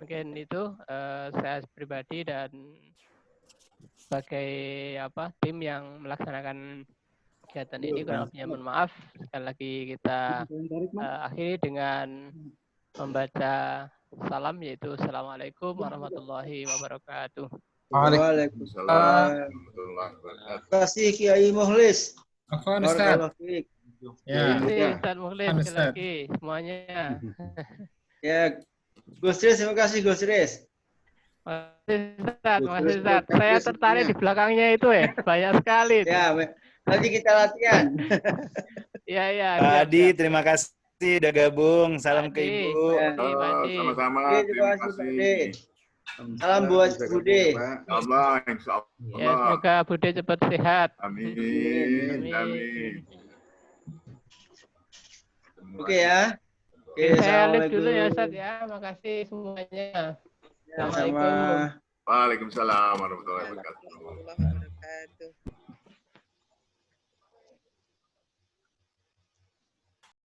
Speaker 3: Mungkin itu saya pribadi dan sebagai tim yang melaksanakan kegiatan ini kurang lebihnya mohon maaf. Sekali lagi kita akhiri dengan membaca salam, yaitu Assalamualaikum warahmatullahi wabarakatuh.
Speaker 5: Waalaikumsalam. Terima kasih Kiai Mukhlis.
Speaker 4: Afwan Ustaz.
Speaker 3: Ya. Ustaz Mukhlis sekali lagi semuanya.
Speaker 5: Ya, Gus Riz, terima kasih Gus Riz.
Speaker 3: Terima kasih Ustaz. Saya tertarik di belakangnya itu banyak sekali.
Speaker 5: Ya, nanti kita latihan.
Speaker 3: Ya.
Speaker 2: Pak Adi, terima kasih udah gabung. Salam ke Ibu.
Speaker 1: Sama-sama.
Speaker 5: Terima kasih. Salam buat Bude.
Speaker 1: Allah, insya Allah.
Speaker 3: Ya, semoga Bude cepat sehat.
Speaker 1: Amin.
Speaker 5: Oke ya. Oke,
Speaker 3: saya lihat dulu ya Ustaz ya. Makasih semuanya.
Speaker 5: Sama-sama.
Speaker 1: Waalaikumsalam warahmatullahi wabarakatuh.